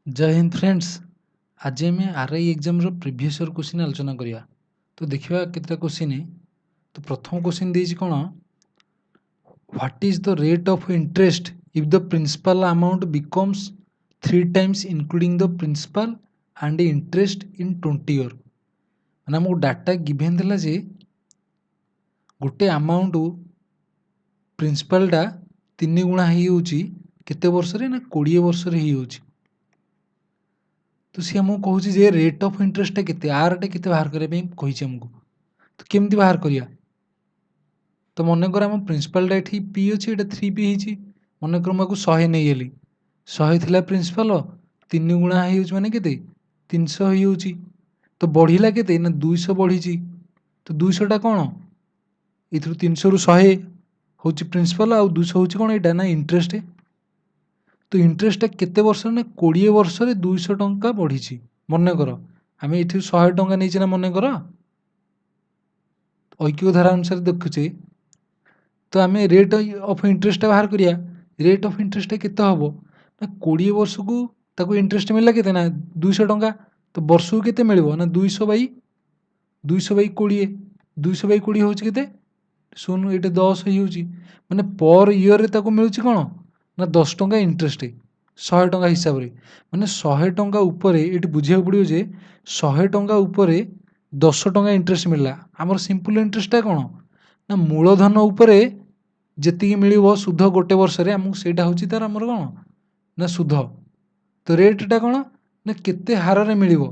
जय हिंद फ्रेंड्स। आज आम RI exam previous year question आलोचना करिया। तो देखिए केते क्वेश्चन। तो प्रथम क्वेश्चन देछि कोन, what is the rate of interest if the principal amount becomes 3 times including the principal and interest in 20 year. माने हमको डाटा गिवन देला जे गोटे अमाउंट प्रिंसिपलटा 3 गुणा ही होउची केते वर्ष रे ना 20 वर्ष रे ही होउची। तो सी आमको कहूँ जे रेट ऑफ इंटरेस्ट केते आरटे केते बाहर करने कही आमको। तो केमती बाहर करिया। तो मनकर आम प्रिंसिपलटा ये पी अच्छे ये 3p होती। मनकर मुझे 100 नहीं गली 100 थिला प्रिंसिपल 3 गुणा हो माने केते 300 हो। तो बढ़िला केते ना 200 बढ़ी। तो 200टा कौन ये 300 रु 100 हूँ प्रिंसिपल आउ 200 हूँ कौन यहाँ ना इंटरेस्ट। तो इंटरेस्ट केते वर्ष ना 20 वर्ष 200 टंका बढ़ी। मनकर आम ये 100 टंका नहीं ना मनकर ऐक्य धारा अनुसार देखुचे। तो आम रेट ऑफ इंटरेस्ट बाहर करिया। रेट ऑफ इंटरेस्ट केते हम ना 20 वर्ष को ताको इंटरेस्ट मिलला केते ना 200 टंका। तो वर्ष को केते मिलबो ना 200 बाई 20 200 बाई 20 होची केते सुन ये 10 ही होची। माने पर ईयर रे ताको मिलुची कोन ना 10 टंका इंटरेस्ट 100 टंका हिसाब रे। माने 100 टंका ऊपर ये बुझे पड़ियो जे 100 टंका ऊपर 10 टंका इंटरेस्ट मिलला। आमर सिंपल इंटरेस्टा कौन ना मूलधन उपरे जेतिकी मिलिबो सुध गोटे वर्ष रे आमको सेटा होची तार आमर कौन ना सुध। तो रेटटा कौन ना केते हार रे मिलिबो।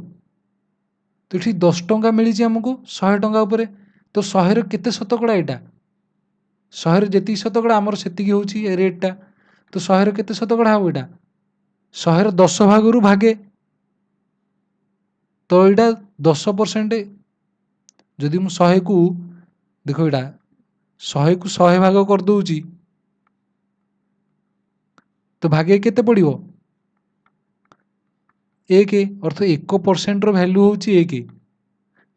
तो ये 10 टंका मिली आमको 100 टंका उपरे। तो 100 रे केते शतकड़ा एटा 100 रे जेतिकी शतकड़ा आमर सेतिकी होची रेटटा। तो 100 रे केते शतकड़ा हो एटा 100 रे 10 भागरू भागे। तो यहाँ 10% जदि मु 100 को देख यहाँ 100 को 100 भाग कर दूची तो भागे केते पड़िबो 1 अर्थ 1% वैल्यू होची 1।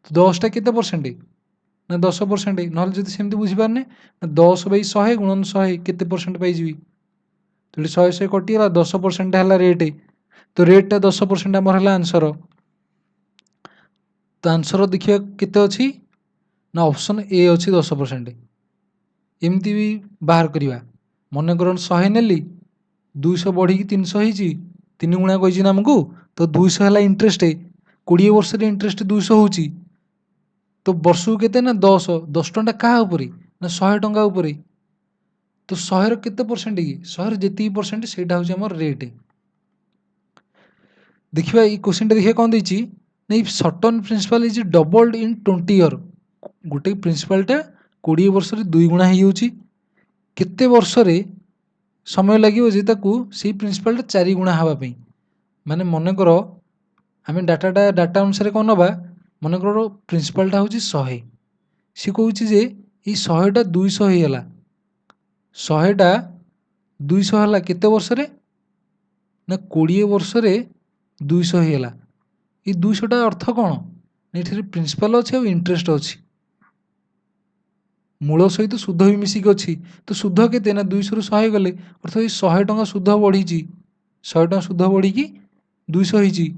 तो 10टा केते परसेंट ना 10% ना जदि सेमती बुझी पारने ना 10 बाई 100 गुणन 100 केते परसेंट पाई जीवी। तो 100 100 कटिगला 10% है रेट। तो रेटा 10% आमर है आंसर। तो आंसर देखिए केते अच्छी ना ऑप्शन ए अच्छी 10%। एमती भी बाहर करवा मनकर 100 नेली 200 बढ़ी 300 होती 3 गुणा कही आमको। तो 200 है इंटरेस्ट 20 वर्ष इंटरेस्ट 200 होची। तो वर्ष को केते ना 10 10 टंका क्या उपरे ना 100 टंका उपरे। तो 100 रो केते परसेंट की 100 रो जेती परसेंट सेटा होची हमर रेट। देखिबा ई क्वेश्चन देखिए कौन देछि ना if certain principal is doubled in 20 year. गोटे प्रिंसिपलटा 20 वर्ष 2 गुणा हो केते वर्ष रे समय लगे जे ताकू से प्रिंसिपलटा 4 गुणा हवाई। माने मनकर आम डाटा अनुसार कौन नवा मनकर प्रिंसिपलटा हूँ 100 सी कहूँ जे ये 100टा 200 होगा 100टा 200 है केते वर्ष रे ना 20 वर्ष 200 होगा। ये 200टा अर्थ कौन ये प्रिंसिपल अच्छे और इंटरेस्ट अच्छी मूल सहित सुध भी मिसिक अच्छी। तो सुध केते ना 200 रु 100 गले अर्थ ये 100 टंका सुध बढ़ी 100 टंका सुध बढ़ी 200 होती।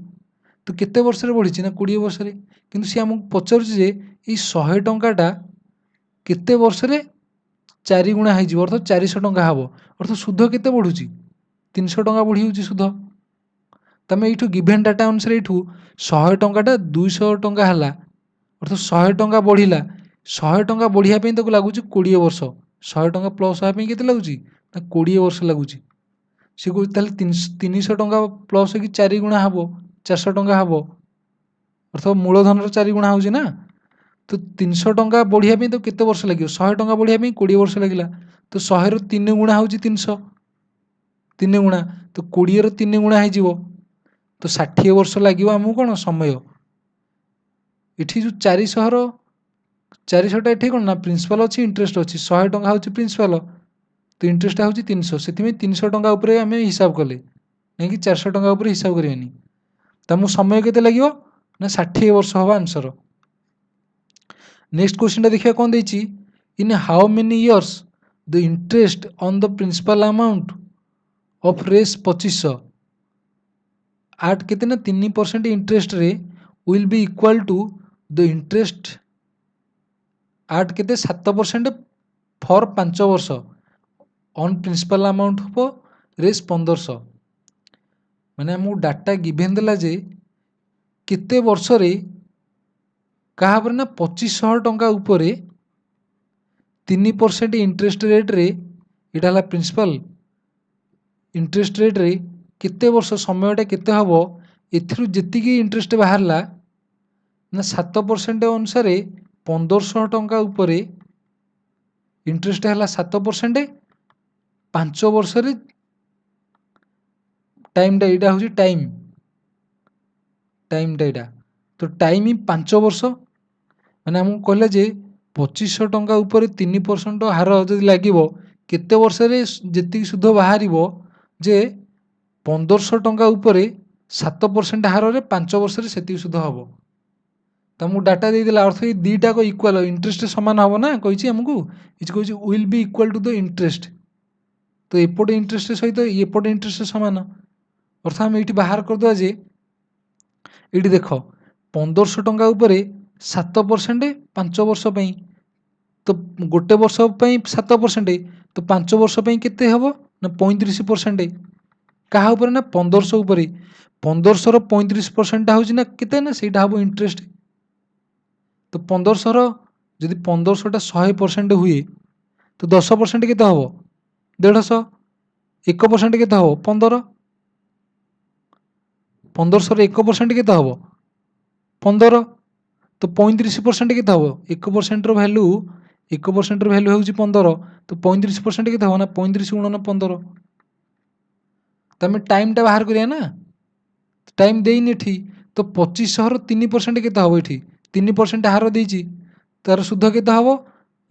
तो केते वर्ष रे बढ़ी ना 20 वर्ष रे। किंतु सी आमको पचार जे ये 100 टंकाटा केते वर्ष रे 4 गुणा हो अर्थ 400 टंका हम अर्थ सुध केते बढ़ुची 300 टंका बढ़ी होची सुध। तमें ये गिभेन डाटा अनुसार ये 100 टंकाटा 200 टंका है अर्थ 100 टंका बढ़िला 100 टंका बढ़िया तो लगुच 20 वर्ष 100 टंका प्लस हाँपी के लगुच ना 20 वर्ष लगुच। सी कह 300 टंका प्लस कि 4 गुणा हम 400 टंका हम अर्थ मूलधन 4 गुणा हो ना। तो 300 टंका बढ़िया तो केते वर्ष लगे 100 टंका बढ़िया 20 वर्ष लगिला। तो 100 रो 3 गुणा हो 300 3 गुणा तो 20 रो 3 गुणा हो तो 60 वर्ष लगे आमको कौन समय। ये जो 400टा ये कौन ना प्रिंसिपल अच्छी इंटरेस्ट अच्छी 100 टंका हूँ प्रिंसिपल तो इंटरेस्ट हूँ 300 से 300 टंका उपरे आम हिसाब कले नहीं कि 400 टंका उपरे हिसाब करानी। तो आमको समय केते लगे ना 60 वर्ष हम आंसर। नेक्स्ट क्वेश्चन देखिए कौन देछि in how many years the interest on the principal amount of रेस 2500 आट केते ना 3% इंटरेस्ट रे will be equal to the interest at केते 7% फॉर 5 वर्ष ऑन प्रिंसिपल अमाउंट हो रेस 1500 माने हमको डाटा गिवेन देला जे केते वर्ष रे कहा पर ना 2500 टंका उपरे 3% इंटरेस्ट रेट रे इटा हला प्रिंसिपल इंटरेस्ट रेट रे केते वर्ष समयटा केते हबो एथिरु जेतिकी इंटरेस्ट बाहरला ना 7% अनुसार 1500 टंका उपरे इंटरेस्ट हला 7% 5 वर्ष रे टाइम एटा हूँ टाइम एटा तो टाइम 5 वर्ष माने हमको कहले जे 2500 टंका ऊपर 3% हार जदि लागिवो केते वर्ष रे जेतिकी सुध बाहरिवो जे 1500 टंका ऊपर 7% हार रे 5 वर्ष रे सेतिकी सुध हबो तो हमको डाटा दे देला अर्थ दीटा को इक्वल इंटरेस्ट समान हबो ना कहिछि हमको इज कहिछि will be equal to the interest तो एपटे इंटरेस्ट सहित एपटे इंटरेस्ट समान अर्थ हम ये बाहर करदे जे ये देख 1500 टंका उपरे 7% 5 वर्ष पई तो गोटे वर्ष पई 7% तो 5 वर्ष पई केते हबो ना 35% कहा ऊपर ना 1500 उपरे 1500 रो 35% होउछि ना केते ना सेटा हबो इंटरेस्ट तो 1500 रो जदि 1500 टा 100% हुए तो 10% केते हबो 150 1% केते हबो 15 1500 रो 1% केते हबो 15 तो 35% केते हबो 1% रो वैल्यू 1% रो वैल्यू होउछि 15 तो 35% केते हबो ना 35 गुणन 15 तो हमें टाइम टा बाहर करिया ना टाइम देइनी एठी तो 2500 रो 3% केते हबो एठी 3% हार देइछि तार शुद्ध केते हबो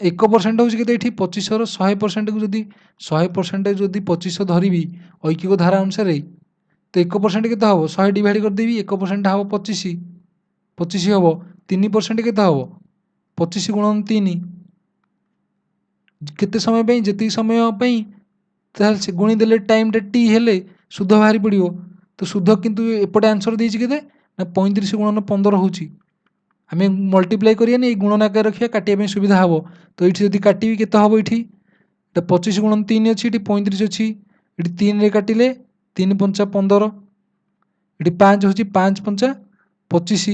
1% होउछि केते एठी 2500 रो 100% को जदि 100% जदि 2500 धरिबी ऐकिक धारा अनुसार तो 1% केते हबो 100 डिवाइड कर देबी 1% हबो 25 25 हबो 3% केते हबो 25 गुणन 3 केते समय पई जेति समय पई ताल से गुणी देले टाइम टा टी हेले शुद्ध बाहरी पड़ियो तो शुद्ध किंतु एपटे आंसर देइछि केते ना 35 गुणन 15 होउछि आमे मल्टीप्लाई करिया नै गुणन आकार रखिया काटिया पे सुविधा हबो तो एठी जदि काटिबी केते हबो एठी तो 25 गुणन 3 अछि एठी 35 अछि एठी 3 रे काटिले 3 पंचा 15 एठी 5 होछि 5 पंचा 25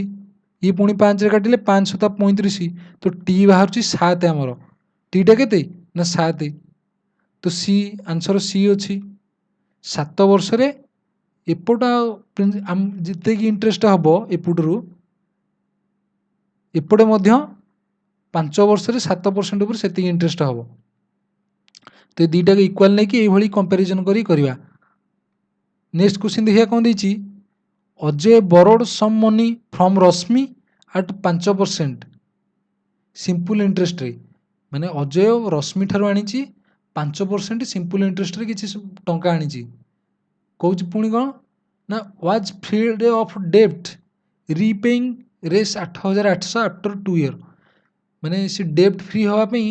ये पुणी 5 रे काटिले 5 सता 35 तो टी बाहर 7 आमर टीटा केते ना 7 तो सी आंसर सी अच्छी 7 वर्ष रे एपटा जिते कि इंटरेस्ट हम एपटू एपटे 5 वर्ष रे 7% उपर से इंटरेस्ट हम तो दीटा को इक्वाल नहीं कि ये कंपेरिजन करी करवा नेक्स्ट क्वेश्चन देखिए कौन देछि Ajay borrowed some money from Rashmi at 5% simple interest रे माने अजय रश्मि ठार आनी 5% सिंपल इंटरेस्ट रे किसी टंका आनी कौच पुणी कौन ना वाज फ्रीड ऑफ डेब्ट रीपेइंग रेस 8800 आफ्टर 2 ईयर माने से डेब्ट फ्री होगापी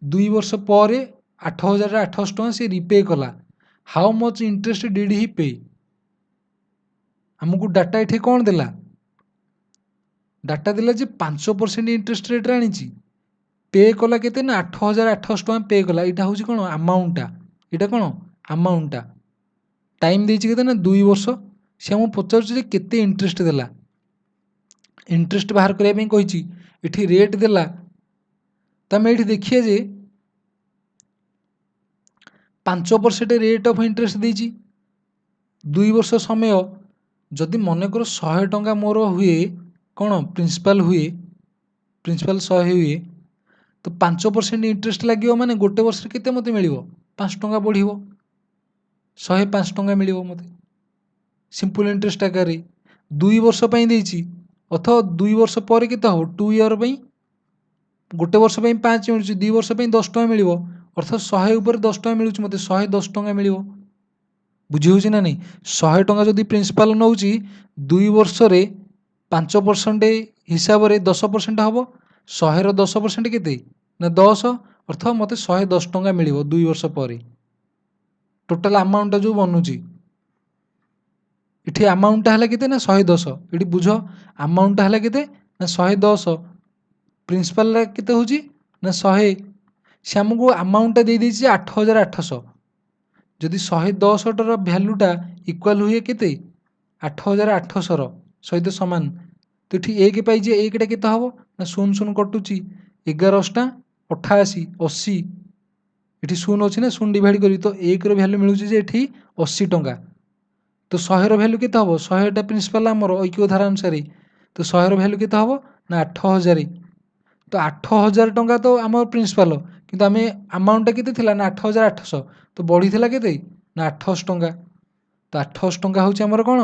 2 वर्ष पर 8800 टଙ୍କା से रिपे कला how much interest did he पे हमको डाटा ये कौन देला डाटा देला जे 5% इंटरेस्ट रेट आनी पे कला केते ना 8800 टଙ୍କା पे कला यहाँ हूँ कौन अमाउंटा यहाँ कौन अमाउंटा टाइम देछि केते ना 2 वर्ष से हम पचार केते इंटरेस्ट देला इंटरेस्ट बाहर करने कही इठी रेट देला तो आम ये देखिए जे 5% रेट ऑफ इंटरेस्ट देछि 2 वर्ष समय जदि मनकर 100 टंका मोर हुए कौन प्रिंसिपल हुए प्रिंसिपल 100 हुए तो 5% इंटरेस्ट लगे माने गोटे वर्ष केते मते मिलिवो 5 टंका बढ़िवो 105 टंका मिलिवो मते सिंपल इंटरेस्ट आकार 2 वर्ष पई देछि अथवा 2 वर्ष पर केते हो 2 ईयर पई गोटे वर्ष पई 5 मिलुछि 2 वर्ष पई 10 टंका मिलिवो अर्थात 100 ऊपर 10 टंका मिलुछि मते 110 टंका मिलिवो बुझी होछि ना नहीं 100 टंका जदि प्रिंसिपल नउछि 2 वर्ष रे 5% हिसाब रे 10% हबो 100 रो 10% केते ना 10 अर्थात मते 110 टंका मिलिवो 2 वर्ष पर टोटल अमाउंट जो बनुछि ଏଠି ଆମାଉଣ୍ଟଟା ହେଲା କେତେ ନା 110। ଏଠି ବୁଝ ଆମାଉଣ୍ଟଟା ହେଲା କେତେ ନା 110, ପ୍ରିନ୍ସିପାଲଟା କେତେ ହେଉଛି ନା 100। ସେ ଆମକୁ ଆମାଉଣ୍ଟଟା ଦେଇଦେଇଛି 8800। ଯଦି 110ଟାର ଭ୍ୟାଲୁଟା ଇକ୍ୱାଲ୍ ହୁଏ କେତେ 8800ର ସହିତ ସମାନ, ତ ଏଠି 1 ପାଇଛି, 1ଟା କେତେ ହେବ ନା 0 0 କଟୁଛି, 11 × 88 80। ଏଠି 0 ଅଛି ନା 0 ଡିଭାଇଡ଼ କରିବି, ତ 1ର ଭ୍ୟାଲୁ ମିଳୁଛି ଯେ ଏଠି 80 ଟଙ୍କା। ତ 100ର ଭ୍ୟାଲୁ କେତେ ହେବ, 100ଟା ପ୍ରିନ୍ସିପାଲ ଆମର ଐକ୍ୟ ଧାରା ଅନୁସାରେ, ତ 100ର ଭ୍ୟାଲୁ କେତେ ହେବ ନା 8000। ତ 8000 ଟଙ୍କା ତ ଆମର ପ୍ରିନ୍ସିପାଲ, କିନ୍ତୁ ଆମେ ଆମାଉଣ୍ଟଟା କେତେ ଥିଲା ନା 8800, ତ ବଢ଼ିଥିଲା କେତେ ନା 800 ଟଙ୍କା। ତ 800 ଟଙ୍କା ହେଉଛି ଆମର କ'ଣ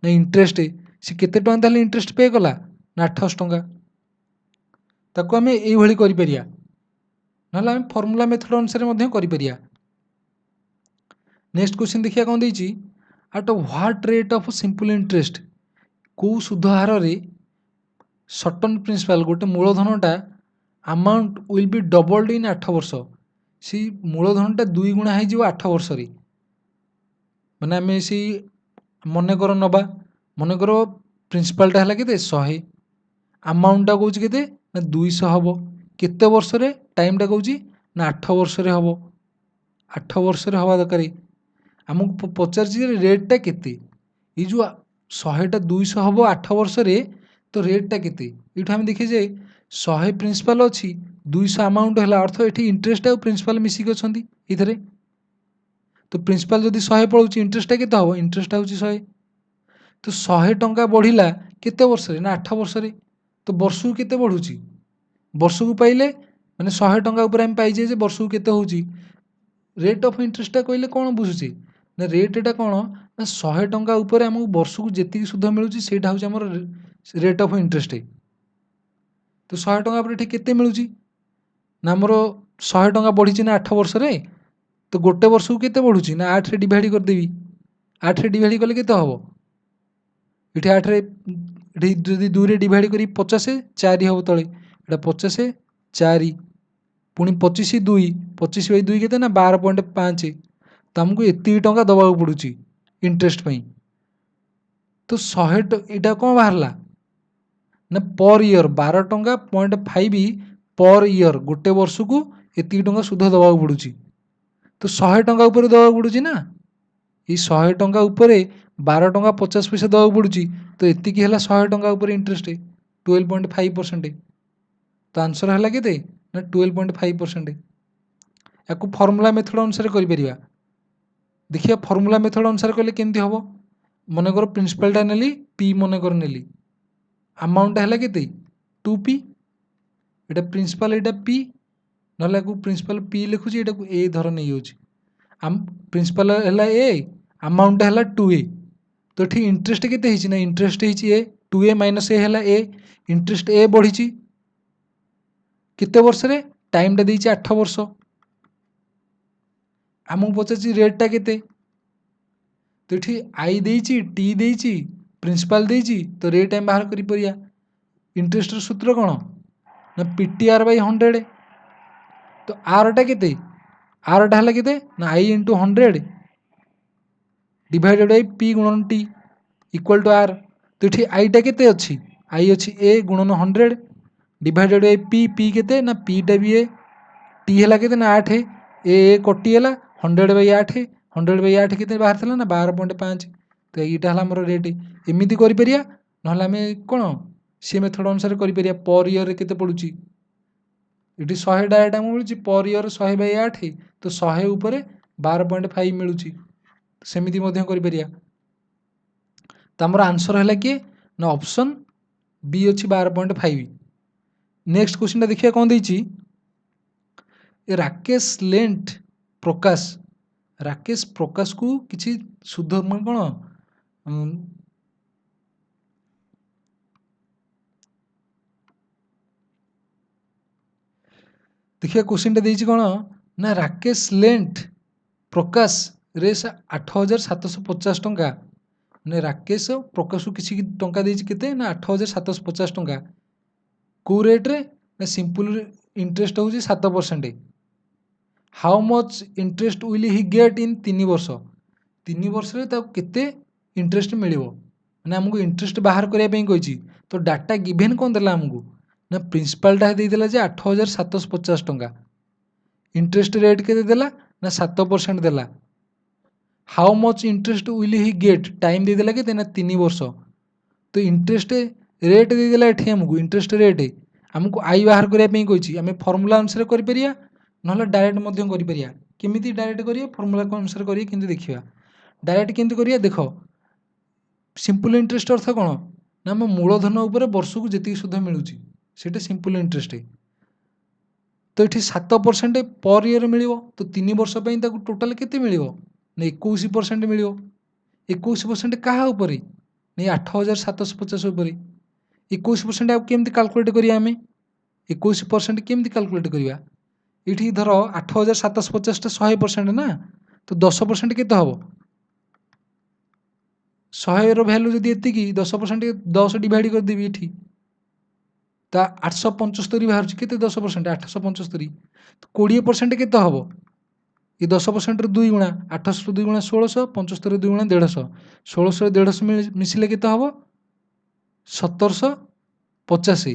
ନା ଇଣ୍ଟରେଷ୍ଟ। ସେ କେତେ ଟଙ୍କା ତାହେଲେ ଇଣ୍ଟରେଷ୍ଟ ପେ କଲା ନା 800 ଟଙ୍କା। ତାକୁ ଆମେ ଏଇଭଳି କରିପାରିବା, ନହେଲେ ଆମେ ଫର୍ମୁଲା ମେଥଡ଼ ଅନୁସାରେ ମଧ୍ୟ କରିପାରିବା। ନେକ୍ସଟ କ୍ୱେଶ୍ଚିନ୍ ଦେଖିବା କ'ଣ ଦେଇଛି, at what rate of simple interest, କେଉଁ ସୁଧ ହାରରେ ସର୍ଟନ୍ ପ୍ରିନ୍ସିପାଲ ଗୋଟେ ମୂଳଧନଟା ଆମାଉଣ୍ଟ ୱିଲ୍ ବି ଡବଲ୍ଡ ଇନ୍ 8 ବର୍ଷ, ସେଇ ମୂଳଧନଟା 2 ଗୁଣା ହେଇଯିବ 8 ବର୍ଷରେ। ମାନେ ଆମେ ସେଇ ମନେକର ନେବା, ମନେକର ପ୍ରିନ୍ସିପାଲଟା ହେଲା କେତେ 100, ଆମାଉଣ୍ଟଟା କହୁଛି କେତେ ନା 200 ହେବ, କେତେ ବର୍ଷରେ ଟାଇମ୍ଟା କହୁଛି ନା 8 ବର୍ଷରେ ହେବ, 8 ବର୍ଷରେ ହେବା ଦରକାର। ଆମକୁ ପଚାରିଛି ଯେ ରେଟ୍ଟା କେତେ, ଏଇ ଯେଉଁ 100ଟା 200 ହେବ 8 ବର୍ଷରେ, ତ ରେଟ୍ଟା କେତେ। ଏଇଠୁ ଆମେ ଦେଖିେ ଯେ 100 ପ୍ରିନ୍ସିପାଲ ଅଛି, 200 ଆମାଉଣ୍ଟ ହେଲା, ଅର୍ଥ ଏଠି ଇଣ୍ଟରେଷ୍ଟ ଆଉ ପ୍ରିନ୍ସିପାଲ ମିଶିକି ଅଛନ୍ତି ଏଇଥିରେ। ତ ପ୍ରିନ୍ସିପାଲ ଯଦି 100 ପଳାଉଛି, ଇଣ୍ଟରେଷ୍ଟଟା କେତେ ହେବ, ଇଣ୍ଟରେଷ୍ଟଟା ହେଉଛି 100। ତ 100 ଟଙ୍କା ବଢ଼ିଲା କେତେ ବର୍ଷରେ ନା 8 ବର୍ଷରେ। ତ ବର୍ଷକୁ କେତେ ବଢ଼ୁଛି, ବର୍ଷକୁ ପାଇଲେ ମାନେ 100 ଟଙ୍କା ଉପରେ ଆମେ ପାଇଛେ ଯେ ବର୍ଷକୁ କେତେ ହେଉଛି। ରେଟ୍ ଅଫ୍ ଇଣ୍ଟରେଷ୍ଟଟା କହିଲେ କ'ଣ ବୁଝୁଛେ ନା ରେଟ୍ଟା କ'ଣ ନା 100 ଟଙ୍କା ଉପରେ ଆମକୁ ବର୍ଷକୁ ଯେତିକି ସୁଧ ମିଳୁଛି ସେଇଟା ହେଉଛି ଆମର ରେଟ୍ ଅଫ୍ ଇଣ୍ଟରେଷ୍ଟ। ତ 100 ଟଙ୍କା ଉପରେ ଏଠି କେତେ ମିଳୁଛି ନା ଆମର 100 ଟଙ୍କା ବଢ଼ିଛି ନା 8 ବର୍ଷରେ, ତ ଗୋଟେ ବର୍ଷକୁ କେତେ ବଢ଼ୁଛି ନା 8ରେ ଡିଭାଇଡ଼ କରିଦେବି, 8ରେ ଡିଭାଇଡ଼ କଲେ କେତେ ହେବ, ଏଠି 8ରେ ଏଠି ଯଦି 2ରେ ଡିଭାଇଡ଼ କରି 50 4 ହେବ ତଳେ, ଏଇଟା 50 4, ପୁଣି 25 2, 25/2 କେତେ ନା 12.5। ତ ଆମକୁ ଏତିକି ଟଙ୍କା ଦେବାକୁ ପଡ଼ୁଛି ଇଣ୍ଟରେଷ୍ଟ ପାଇଁ। ତ 100 ଏଇଟା କ'ଣ ବାହାରିଲା ନା ପର୍ ଇୟର୍ 12.5 ପର୍ ଇୟର୍, ଗୋଟେ ବର୍ଷକୁ ଏତିକି ଟଙ୍କା ସୁଧ ଦେବାକୁ ପଡ଼ୁଛି। ତ 100 ଟଙ୍କା ଉପରେ ଦେବାକୁ ପଡ଼ୁଛି ନା, ଏଇ 100 ଟଙ୍କା ଉପରେ 12 ଟଙ୍କା 50 ପଇସା ଦେବାକୁ ପଡ଼ୁଛି, ତ ଏତିକି ହେଲା 100 ଟଙ୍କା ଉପରେ ଇଣ୍ଟରେଷ୍ଟ 12.5%। ତ ଆନ୍ସର ହେଲା କେତେ ନା 12.5%। ୟାକୁ ଫର୍ମୁଲା ମେଥଡ଼ ଅନୁସାରେ କରିପାରିବା। ଦେଖିବା ଫର୍ମୁଲା ମେଥଡ଼ ଅନୁସାରେ କଲେ କେମିତି ହେବ। ମନେକର ପ୍ରିନ୍ସିପାଲଟା ନେଲି ପି, ମନେକର ନେଲି, ଆମାଉଣ୍ଟଟା ହେଲା କେତେ 2p, ଏଇଟା ପ୍ରିନ୍ସିପାଲ ଏଇଟା ପି, ନହେଲେ ୟାକୁ ପ୍ରିନ୍ସିପାଲ ପି ଲେଖୁଛି, ଏଇଟାକୁ ଏ ଧର ନେଇଯାଉଛି। ପ୍ରିନ୍ସିପାଲ ହେଲା ଏ, ଆମାଉଣ୍ଟଟା ହେଲା 2a, ତ ଏଠି ଇଣ୍ଟରେଷ୍ଟ କେତେ ହେଇଛି ନା ଇଣ୍ଟରେଷ୍ଟ ହେଇଛି ଏ, 2a - a ହେଲା ଏ, ଇଣ୍ଟରେଷ୍ଟ ଏ ବଢ଼ିଛି କେତେ ବର୍ଷରେ, ଟାଇମ୍ଟା ଦେଇଛି 8 ବର୍ଷ। ଆମକୁ ପଚାରିଛି ରେଟ୍ଟା କେତେ, ତ ଏଠି ଆଇ ଦେଇଛି, ଟି ଦେଇଛି, ପ୍ରିନ୍ସିପାଲ ଦେଇଛି, ତ ରେଟ୍ ଆମେ ବାହାର କରିପାରିବା। ଇଣ୍ଟରେଷ୍ଟର ସୂତ୍ର କ'ଣ ନା PTR/100। ତ ଆରଟା କେତେ, ଆରଟା ହେଲା କେତେ ନା I × 100 divided by P × T equal to R। ତ ଏଠି ଆଇଟା କେତେ ଅଛି, I ଅଛି A × 100 ଡିଭାଇଡେଡ୍ ବାଇ P କେତେ ନା Pଟା ବି A, T ହେଲା କେତେ ନା 8, ଏ କଟିଗଲା 100/8, 100/8 କେତେ ବାହାରିଥିଲା ନା 12.5। ତ ଏଇଟା ହେଲା ଆମର ରେଟ୍। ଏମିତି କରିପାରିବା, ନହେଲେ ଆମେ କ'ଣ ସେ ମେଥଡ଼ ଅନୁସାରେ କରିପାରିବା। ପର୍ ଇୟର୍ରେ କେତେ ପଡ଼ୁଛି, ଏଠି 100 ଡାଇରେକ୍ଟ ଆମକୁ ମିଳୁଛି, ପର୍ ଇୟର୍ 100/8, ତ 100 ଉପରେ 12.5 ମିଳୁଛି, ସେମିତି ମଧ୍ୟ କରିପାରିବା। ତ ଆମର ଆନ୍ସର ହେଲା କିଏ ନା ଅପସନ୍ ବି ଅଛି 12.5। ନେକ୍ସଟ କ୍ୱେଶ୍ଚିନ୍ଟା ଦେଖିବା କ'ଣ ଦେଇଛି, ରାକେଶ ଲେଣ୍ଟ ପ୍ରକାଶ, ରାକେଶ ପ୍ରକାଶକୁ କିଛି ସୁଧ ମାନେ କ'ଣ ଦେଖିବା କ୍ୱେଶ୍ଚିନ୍ଟା ଦେଇଛି କ'ଣ ନା ରାକେଶ ଲେଣ୍ଟ ପ୍ରକାଶ ରେସ୍ 8750 ଟଙ୍କା, ମାନେ ରାକେଶ ପ୍ରକାଶକୁ କିଛି ଟଙ୍କା ଦେଇଛି କେତେ ନା 8750 ଟଙ୍କା। କେଉଁ ରେଟ୍ରେ ନା ସିମ୍ପଲ୍ ଇଣ୍ଟରେଷ୍ଟ ହେଉଛି 7%। How much interest will he get in 3 ବର୍ଷ, 3 ବର୍ଷରେ ତାକୁ କେତେ इंटरेस्ट मिलिबो माने हमको इंटरेस्ट बाहर करिया पई कहिछि तो डाटा गिवन कोन देला हमको ना प्रिंसिपल टा दे देला जे 8750 टंका इंटरेस्ट रेट के देला ना 7% देला how much interest will he get time दे देला के ना 3 वर्ष तो इंटरेस्ट रेट दे देला एठी हमको इंटरेस्ट रेट हमको आई बाहर करिया पई कहिछि हमें फार्मूला अनुसार करि परिया नहले डायरेक्ट मध्यम करि परिया केमिति डायरेक्ट करिया फार्मूला अनुसार करिया किंतु देखिबा डायरेक्ट किंतु करिया देखो सिंपल इंटरेस्ट अर्थ कौन ना आम मूलधन उपर वर्षक जी सुध मिलूँ से सिंपल इंटरेस्ट तो ये 7% पर इयर मिल तो 3 वर्ष टोटाल केते मिल 21% मिल 21% क्या नहीं 8750 उपर 21% आमती काल्कुलेट करें 21% केमती काल्कुलेट करवा ये धर 8750 100% ना तो 10% केते हम 100 भैल्यू जदि एतिकी 10% 10 डिवाइड करदेवी ये तो 875 बाहर के 10% 875 तो 20% के हम ये 10% 2 गुणा 800 2 गुणा 1600 75 2 गुणा 150 1600 150 मिसिले के हम 1750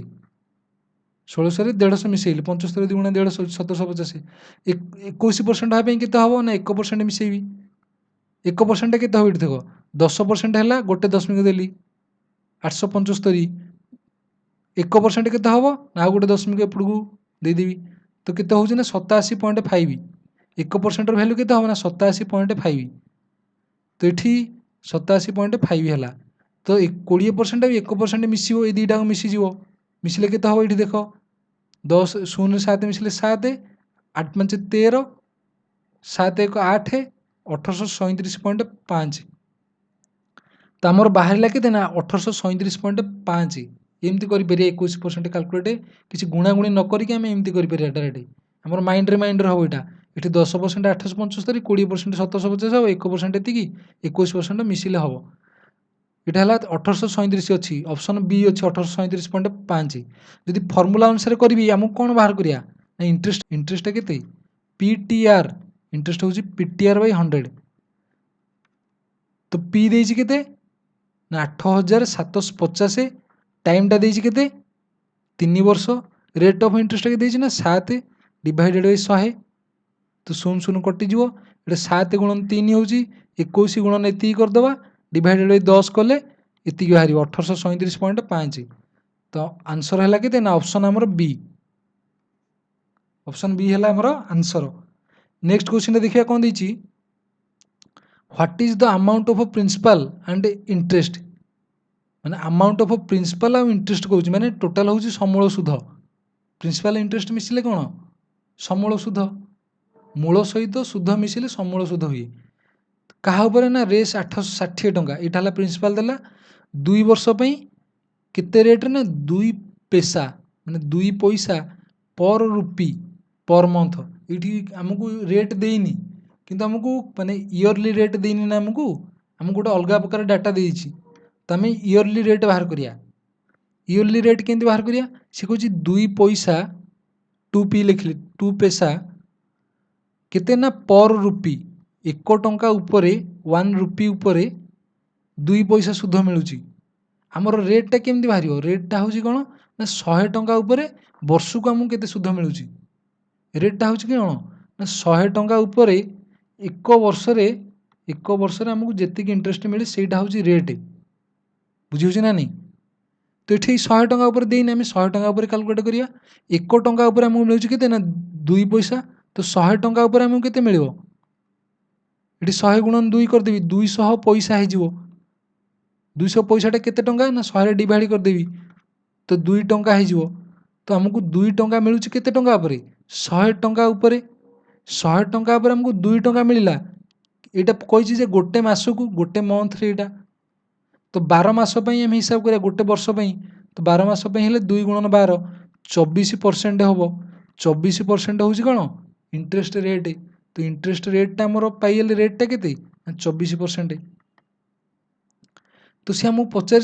1600 150 मिसेल 75 2 गुणा 150 1750 21% हाँपाई के हम ना 1% मिसेबी 1% के हम ये देख 10% है गोटे दशमिक देली 875 1% के हम ना गोटे दशमिक एपड़ू देदेवी तो केते हो ना 87.5 1% भैल्यू के हम ना 87.5 तो ये 87.5 है तो 20% 1% मिसिबो ये दुईटा मिसीज मिसिले के हम ये देख 10 0 7 मिसिले 7 8 5 13 7 1 8 1837.5 तो आमर बाहर के ना 1837.5 एमती कर 21% काल्कुलेट किसी गुणागुणी न करके आम एमती कर डायरेक्ट आम माइंड हम यहाँ ये 10% 875 20% 750 और 1% एति 21% मिसिले हम यहाँ है 1837 अच्छी ऑप्शन बी अच्छी 1837.5 जदि फर्मूला अनुसार करी आमको कौन बाहर करिया ना इंटरेस्ट के पीटीआर इंटरेस्ट हूँ पीटीआर बाई 100 तो पी देछि केते ना 8750 टाइमटा देछि केते 3 वर्ष रेट ऑफ इंटरेस्ट के देछि ना 7 डिवाइडेड बाई 100 तो 0 0 कटिज ये 7 गुणन 3 हूँ 21 गुणन ये करदे डिवाइडेड बाई 10 कले ये बाहर 1837.5 तो आंसर है कि ना ऑप्शन आमर बी ऑप्शन बी है आमर आंसर नेक्स्ट क्वेश्चन देखिए कौन देछि what is the amount of principal and interest माने अमाउंट ऑफ प्रिंसिपल और इंटरेस्ट कहूँ माने टोटाल हूँ समूल सुध प्रिंसिपल इंटरेस्ट मिसिले कौन समूल सुध मूल सहित सुध मिसिले समूल सुध हुए क्या उपर ना रेस 860 टंका यहाँ प्रिंसिपल देला 2 वर्ष केते रेट ना 2 पैसा माने 2 पैसा पर रुपी पर मंथ ये आमको रेट देनी किंतु आमको माने इयरली रेट देनी ना आमको गोटे अलग प्रकार डाटा देछि तो आम इयरली रेट बाहर करिया इयरली रेट केमती बाहर करिया सी कहूँ 2 पैसा 2 पी लिखली 2 पैसा केते ना पर रुपी 1 टंका उपरे 1 रुपी उपरे 2 पैसा सुध मिलूँ आमर रेटा केमती बाहर रेटा हूँ कौन ना 100 टंका उपरे वर्ष को आमको केते सुध मिलूँ रेटा हूँ कि कौन ना 100 टंका उपरे 1 वर्ष आमको जी इंटरेस्ट मिले सेटा हूँ रेट बुझे ना नहीं तो ये 100 टंका उपर देनी आम 100 टंका उपर काल्कुलेट करिया 1 टंका उपर आमको मिलूँ केते ना 2 पैसा तो 100 टंका उपर आमको केते मिलिबो ये 100 गुणन 2 करदेवी 200 पैसा हो 200 पैसाटा केते टंका ना 100 डिवाइड करदेवी तो 2 टंका हो तो आमको 2 टंका मिलूँ केते टंका उपर 100 टंका उपर 100 टंका उपर आमको 2 टंका मिलला यहाँ कही जे गोटे मसकू गोटे मंथ यहाँ तो 12 मास आम हिसाब करिया गोटे वर्ष तो 12 मास हेल्ले 2 गुणन 12 24% हम 24% हूँ कौन इंटरेस्ट रेट तो इंटरेस्ट रेटा आमर पाइल रेटा के 24% तो सी आमको पचार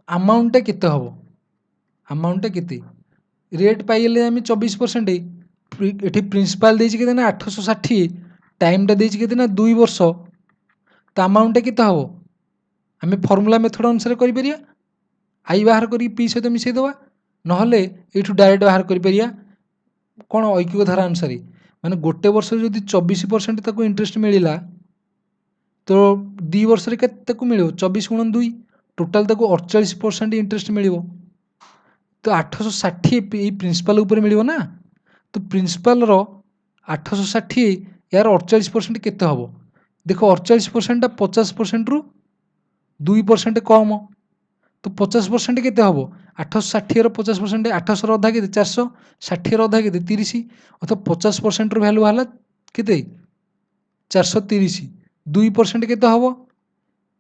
आमाउंटा केते हम आमाउंटा केते रेट पाइले आम 24% ये प्रिंसिपाल देछि ना 860 टाइमटा देछि ना 2 वर्ष तो अमाउंटा केते हम आम फर्मूला मेथड अनुसार करिपरिया आई बाहर करी पी सहित मिसईदेवा नहले ये डायरेक्ट बाहर करिपरिया कौन ऐकिक धारा अनुसार माने गोटे वर्ष जदि 24% ताको इंटरेस्ट मिलला तो 2 वर्ष रे केते को मिलियो 24 गुणन 2 टोटाल ताको 48% इंटरेस्ट मिलियो तो 860 ये प्रिंसिपल ऊपर मिलियो ना तो प्रिंसिपल रो 860 यार 48% केते हबो देखो 48% 50% रु 2% कम तो 50% केते हबो 860 रो 50% 800 रो अधा केते 460 रो अधा केते 30 अर्थात 50% रो वैल्यू हला केते 430 2% केते हबो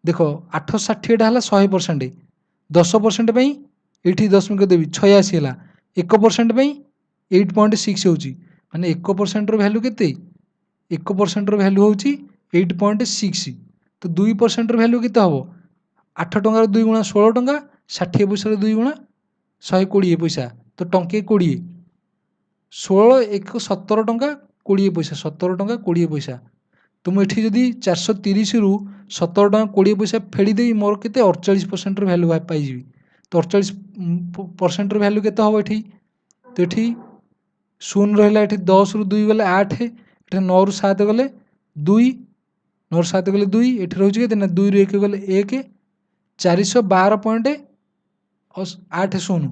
देखो 860 टा हला 100% 10% पई एठी 10 देवी 86 हला 1% पई 8.6 होची माने 1% रो वैल्यू केते 1% रो वैल्यू होची 8.6 तो 2% रो वैल्यू केते हबो 8 टंकार 2 गुणा 16 टंका 60 पैसा 2 गुणा 120 पैसा तो टंके 20 16 1 17 टंका 20 पैसा 17 टंका 20 पैसा तो मुझे जदि 430 रु 17 टंका 20 पैसा फेड़ी मोर केते 48% रो वैल्यू पाइबी तो 48% रो वैल्यू केते हबो एठी तो एठी शून्य रहिला एठी 10 रु 2 गले 8 एठी 9 रु 7 गले 2 9 रु 7 गले 2 एठी रहउची केते ना 2 रु 1 गले 1 412.80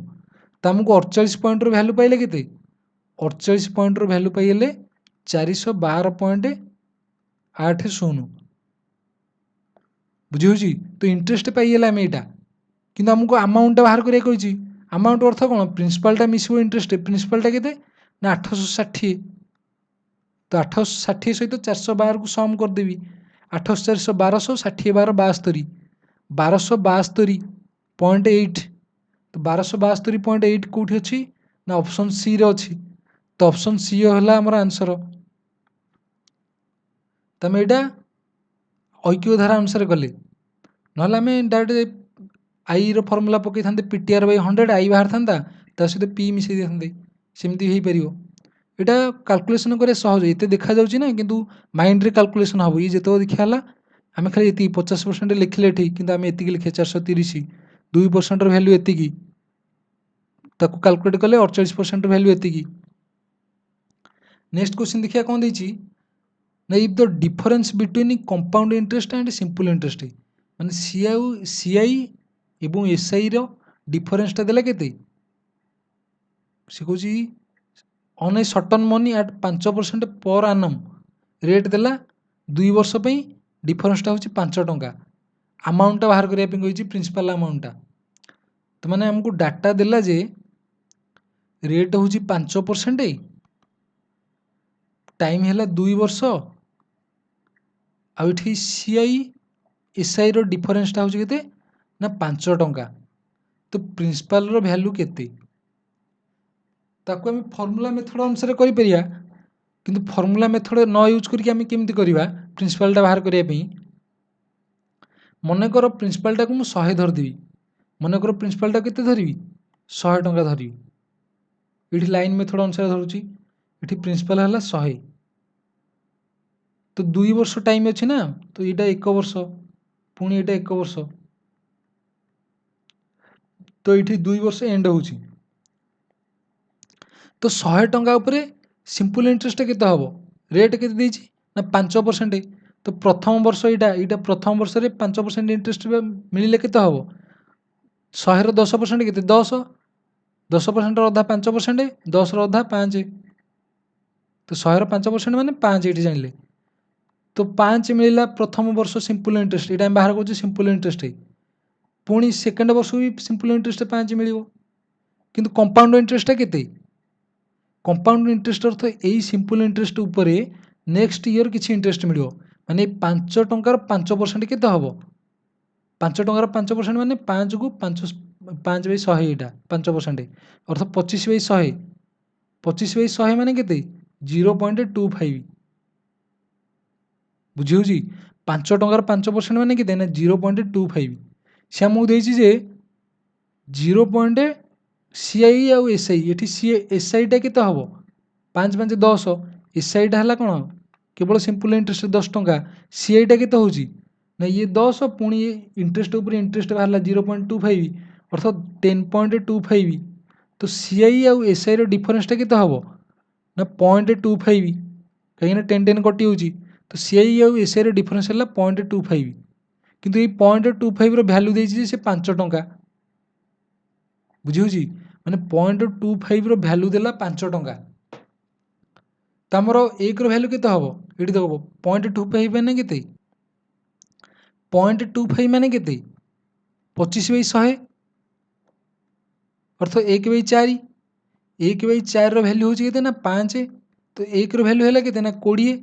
तो आमको 48 पॉइंट रो वैल्यू पाइले केते 48 पॉइंट रो वैल्यू पाइले 412.80 बुझी तो इंटरेस्ट पाइले आम यहाँ किंतु आमको अमाउंट बाहर करिया कहिछि अमाउंट अर्थ कौन प्रिंसिपलटा मिसिबो इंटरेस्ट प्रिंसिपलटा केते ना 860 तो 860 सहित 412 को सम करदेवी 800 1200 60 12 1272.8 तो 1272.8 कौटी अच्छी ना ऑप्शन सी रे अच्छी तो ऑप्शन सी है आमर आंसर तमें यहाँ ऐकिक धारा अनुसार गले ना आम डायरेक्ट आई रो फर्मूला पकई था पीटीआर बाई 100 आई बाहर था सहित पी मिसई दे सेमती हो पार यहाँ काल्कुलेसन कर सहज ये देखा जाऊँगी ना किंतु माइंड रे काल्कुलेसन हम ये जिते देखा आम खाली ये 50% लिखिले ठीक किंतु आम एति लिखे 430 2% वैल्यू एति ताको कैलकुलेट कले 48% वैल्यू एति नेक्स्ट क्वेश्चन देखिए कौन देछि ना if the difference between compound interest and simple interest माने सीआई एवं एसआई रो डिफरेंसटा देला केते से कहूँ on a certain money at 5% पर आनम रेट देला 2 वर्ष पे डिफरेंसटा हूँ 5 टंका अमाउंटटा बाहर करने प्रिंसिपल अमाउंटटा तो मैंने आमको डाटा देला जे रेट हूँ 5% टाइम है 2 वर्ष आठी सीआई एसआई रो डिफरेंसटा हूँ केते ना 5 टंका तो प्रिंसिपल रो वैल्यू केते ताको आम फर्मूला मेथड अनुसार करिपरिया किंतु फर्मूला मेथड न यूज करके आम केमती करवा प्रिंसिपलटा बाहर करने मनकर प्रिंसिपलटा को मुझे 100 धरदेवी मनकर प्रिंसिपलटा केते धरबी 100 टंका धरबी ये लाइन मेथड अनुसार धरुची ये प्रिंसिपल है 100 तो 2 वर्ष टाइम अच्छी ना तो यहाँ 1 वर्ष पुणी यहाँ 1 वर्ष तो ये 2 वर्ष एंड हो तो 100 टंका उपरे सिंपल इंटरेस्ट केते हबो रेट केते देछि ना 5% तो प्रथम वर्ष यहाँ प्रथम वर्ष रे 5% इंटरेस्ट मिलिले केते हबो 100 रो 10% केते 10 10% रो अधा 5% 10 रो अधा 5 तो 100 रो 5% माने 5 ये जानिले तो 5 मिलला प्रथम वर्ष सिंपल इंटरेस्ट यहाँ बाहर कर सिंपल इंटरेस्ट पुणी सेकेंड वर्ष भी सिंपल इंटरेस्ट 5 मिलिबो किंतु कंपाउंड इंटरेस्ट केते कंपाउंड इंटरेस्ट अर्थ यही सिंपल इंटरेस्ट उपरे नेक्स्ट ईयर किसी इंटरेस्ट मिल माने 5 टंकार 5% केते हबो 5 टंकार 5% माने 5 को 5 5 बाई 100 यहाँ 5% अर्थ 25 बाई 100 25 बाई 100 माने केते 0.25 बुझी 5 टंकार 5% माने केते ना 0.25 से आमको देछि जे 0. सीआई आउ एसआई ये सी एसआईटा केते हबो 5 5 10 एसआईटा है कौन केवल सिंपल इंटरेस्ट 10 टंका सीआईटा केते होची ना ये 10 पुणी इंटरेस्ट ऊपर इंटरेस्ट बाहर 0.25 अर्थात 10.25 तो सीआई आउ एसआई डिफरेन्सटा केते हम ना 0.25 कहीं 10 कटि हो तो सीआई आउ एसआई डिफरेन्स है 0.25 किंतु ये 0.25 भैल्यू देछि से 5 टंका बुझी माने 0.25 भैल्यू देला 5 टंका तो आमर एक भैल्यू केते हम ये देख 0.25 मैंने केते 0.25 माने केते 25/100 अर्थ 1/4 1/4 भैल्यू हो ना 5 तो 1 भैल्यू है केते ना 20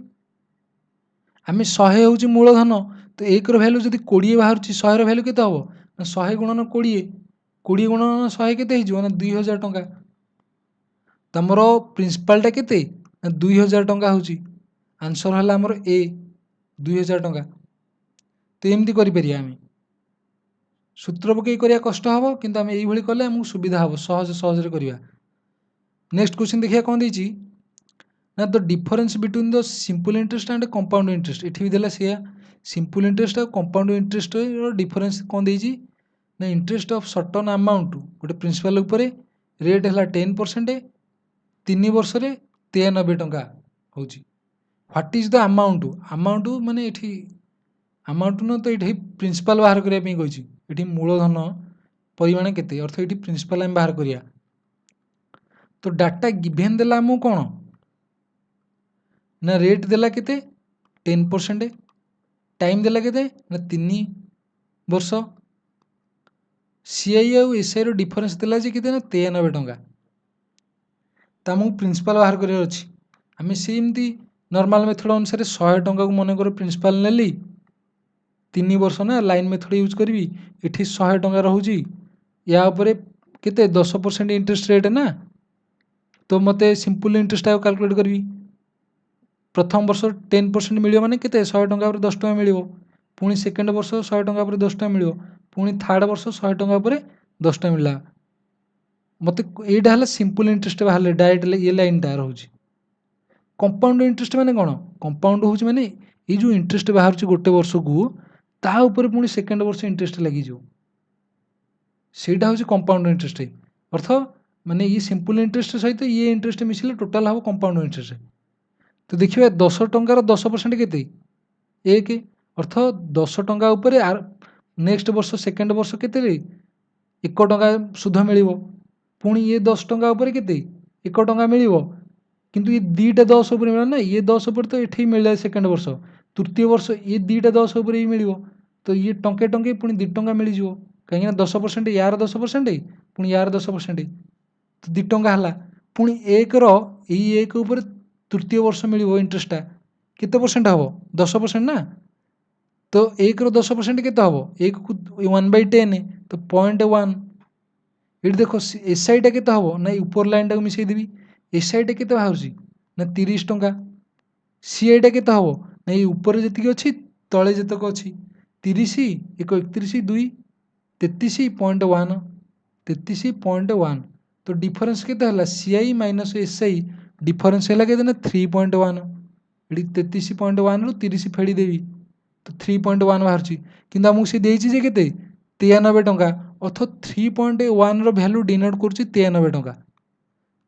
आम 100 हूँ मूलधन तो 1 भैल्यू जब 20 बाहर 100 भैल्यू केते हम ना 100 गुणन 20 20 गुणन 100 केते ना 2000 टंका तो आमर प्रिंसिपालटा केते ना 2000 टंका हूँ आंसर है आमर ए 2000 टंका तो एमती करें आम सूत्र पकई करा कष्ट हम किंतु आम ये कले आमको सुविधा हम सहज सहज करवा नेक्स्ट क्वेश्चन देखिए कौन देती ना the difference between the simple interest and compound interest ये भी देला से सिंपल इंटरेस्ट और कंपाउंड इंटरेस्ट डिफरेंस कौन देती ना इंटरेस्ट ऑफ सर्टन अमाउंट गोटे प्रिंसिपल उपरे रेट है 10% 3 वर्ष 93 टंका हूँ what is the amount amount माने ये अमाउंट न तो ये प्रिंसिपल बाहर करने ये मूलधन परिमाण केते अर्थ ये प्रिंसिपल आम बाहर करिया तो डाटा गिभेन देला आमको कौन ना रेट देला केते 10% टाइम देला केते ना 3 वर्ष सीआई आउ एसआई डिफरेंस देला जे केते ना 93 टंका तो आमको प्रिंसिपल बाहर करार अच्छी आम सेमती नॉर्मल मेथड अनुसार 100 टंका को मन कर प्रिंसिपल नेली 3 वर्ष ना लाइन मेथड यूज करी इठी 100 टंका रोचे या उपरे केते 10% इंटरेस्ट रेट ना तो मते सिंपल इंटरेस्ट कैलकुलेट करी प्रथम वर्ष 10% मिलियो माने केते 100 टंका पर 10 टंका मिलियो पुणी सेकेंड वर्ष 100 टंका पर 10 टंका मिलियो पुणी थर्ड वर्ष 100 टंका पर 10 टंका मिलला मते एटा हला सिंपल इंटरेस्ट बाहर डायरेक्ट ये लाइनटा रोचे कंपाउंड इंटरेस्ट माने कौन कंपाउंड हूँ माने ये जो इंटरेस्ट बाहर गोटे वर्ष को ता ऊपर पुणी सेकेंड वर्ष इंटरेस्ट लगी सेटा हूँ कंपाउंड इंटरेस्ट अर्थ माने ये सिंपल इंटरेस्ट सहित ये इंटरेस्ट मिसिले टोटाल हम कंपाउंड इंटरेस्ट तो देखिए 10 टंकार 10% केते 1 अर्थ 10 टंका उपरे नेक्स्ट वर्ष सेकेंड वर्ष केते 1 टंका सुध मिलिबो पुणी ये 10 टंका उपरे केते 1 टंका मिलिबो किंतु ये दीटा 10 ऊपर मिला ना ये 10 ऊपर तो ये मिले सेकेंड वर्ष तृतीय वर्ष ये दीटा 10 ऊपर ही मिलिबो तो ये टंके टंके पुणी 2 टंका मिलिजिवो कहीं 10% यार 10% पुणी यार 10% तो 2 टंका हला पुणी 1 एक ऊपर तृतीय वर्ष मिलिबो इंटरेस्टा केते परसेंट हम 10% ना तो 1 10% केते हम 1 को 1/10 तो 0.1 ये देखो एसआईटा केते हम ना ऊपर लाइन टाक मिसई देबी एसआईटा केते बाहर ना 30 टंका सीआईटा केते हम ना ये ऊपर जति अच्छी तले जतक अच्छी 30 1 31 2 33.1 33.1 तो डिफरेंस केते हला सीआई माइनस एसआई डिफरेंस है के 3.1 ये 33.1 रु 30 फेड़ी देवी तो 3.1 बाहर कि आमको सी देजे के 93 टंका अर्थ 3.1 भैल्यू डिनोट कर 93 टंका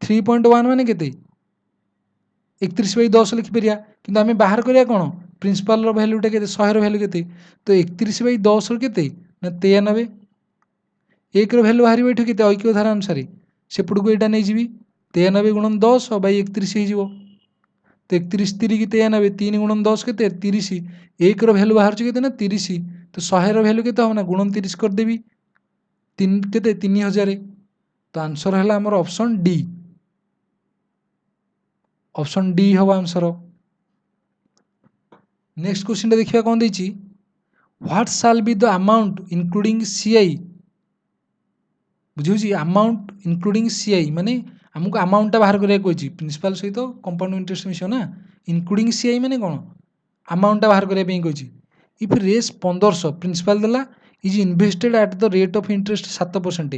3.1 माने केते 31/10 लिखिपर कि आम बाहर करिया कौन प्रिंसिपल भैल्यूटा के 100 भैल्यू के तो 31/10 केते ना 93 1 भैल्यू बाहर ये के ऐक्य धारा अनुसार सेपट को यहाँ नहीं जी 93 गुणन 10 / 31 हो तो 31 3 93 3 गुणन 10 के 30 1 भैल्यू बाहर के ना 30 तो 100 भैल्यू के हम ना गुणन 30 करदेवी 3 के 3000 तो आंसर है आमर ऑप्शन डी ऑप्शन डी हम आंसर नेक्स्ट क्वेश्चन देखिए कौन देती what shall be the amount including CI बुझे अमाउंट इंक्लूडिंग सीआई माने आमको अमाउंटा बाहर करा प्रिंसिपल सहित कंपाउंड इंटरेस्ट मिस ना इंक्लूडिंग सीआई माने कौन अमाउंटा बाहर करने इफ रेस 1500 प्रिंसिपल देला is invested at the rate of interest 7%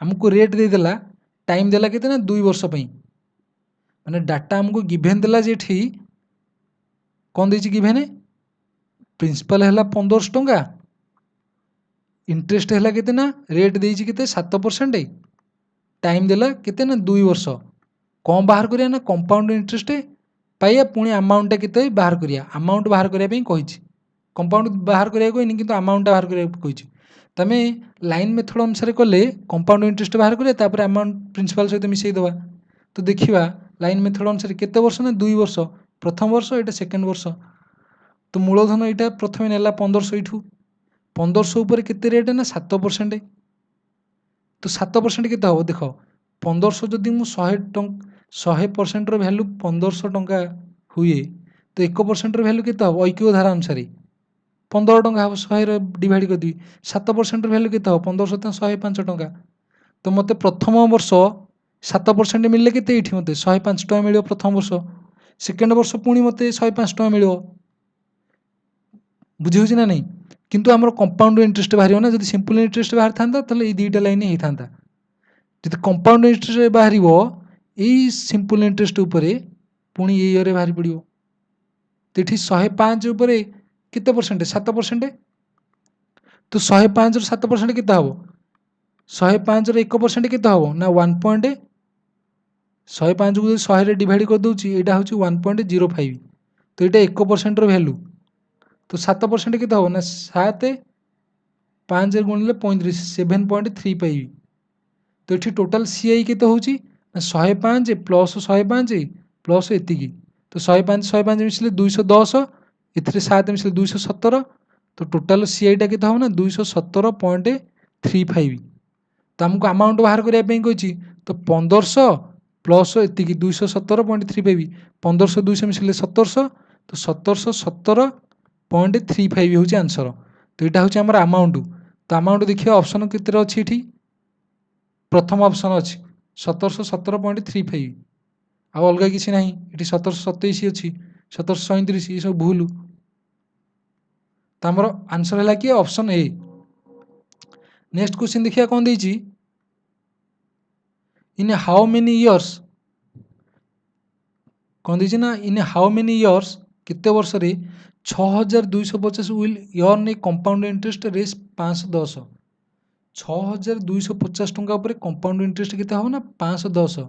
आमको रेट देदेला टाइम देला के ना 2 वर्ष माने डाटा आमको गिभेन देला जे कौन देछि गिभेन प्रिंसिपल है 1500 टंका, इंटरेस्ट है केते ना रेट देइछि केते 7%, टाइम देला केते ना 2 वर्ष। कौन बाहर करिया ना कंपाउंड इंटरेस्ट पाइया, पुणी अमाउंटा केते बाहर करिया, अमाउंट बाहर करिया पई कहिछि। कंपाउंड बाहर करिया कहनी किंतु अमाउंट बाहर करिया कहिछि। तमे लाइन मेथड अनुसार कले कंपाउंड इंटरेस्ट बाहर करिया, तापर अमाउंट प्रिंसिपल सहित मिसई देबा। तो देखिबा लाइन मेथड अनुसार केते वर्ष ना 2 वर्ष, प्रथम वर्ष एटा सेकेंड वर्ष। तो मूलधन एटा प्रथमे नेला 1500, इठू 1500 ऊपर केते रेट ना 7%। तो 7% केते हो देख, 1500 जदि मु 100% रो वैल्यू 1500 टंका हुए, तो 1% रो वैल्यू केते हो ऐक्य धारा अनुसार 15 टंका हम 100 डिवाइड कर दी। 7% वैल्यू केते हो 1500 तो 105 टंका। तो मते प्रथम वर्ष 7% मिलले केते एठी मते 105 टंका मिलियो प्रथम वर्ष, सेकेंड वर्ष पुणी मते 105 टंका मिलियो। बुझी होछि ना नहीं? किंतु हमर कंपाउंड इंटरेस्ट बाहरियो ना, जदि सिंपल इंटरेस्ट बाहर थांता तले ए दुईटा लाइन ही थांता। जदि कंपाउंड इंटरेस्ट बाहरिबो एई सिंपल इंटरेस्ट ऊपर पुणी ए ईयर बाहरी पड़ियो। तो एठी 105 ऊपर केते परसेंट 7%। तो 105 रो 7% केते हबो? 105 रो 1% केते हबो ना 1. 105 को 100 रे डिवाइड कर दउची, एटा होची 1.05। तो एटा 1% रो वैल्यू। तो 7% केते हबो ना 7 5 गुणिले 35 7.3 पाइबी। तो एठी टोटल सीआई केते होची ना 105 प्लस 105 प्लस एतिकी। तो 105 मिसले 210, एथिरे 7 मिसले 217। तो टोटल सीआईटा केते हो ना 217.35। तो हमको अमाउंट बाहर करिया पे कहिछि। तो 1500 प्लस एतिकी 217.35, 1500 200 मिसले 1700। तो 1717.35 होची आंसर। तो एटा होची हमर अमाउंट। तो अमाउंट देखिए ऑप्शन केते अछि एठी, प्रथम ऑप्शन अछि 1717.35। आ अलगा किसी नहीं, ये 1727 अच्छी 1737, ये सब भूल। तो आमर आंसर है कि ऑप्शन ए। नेक्स्ट क्वेश्चन देखिए कौन देछि, इन हाउ मेनी इयर्स कौन देछि ना इन हाउ मेनी इयर्स केते वर्ष रे 6250 will earn a compound interest रेस 510। 6250 टंका ऊपर कंपाउंड इंटरेस्ट केते हो ना 510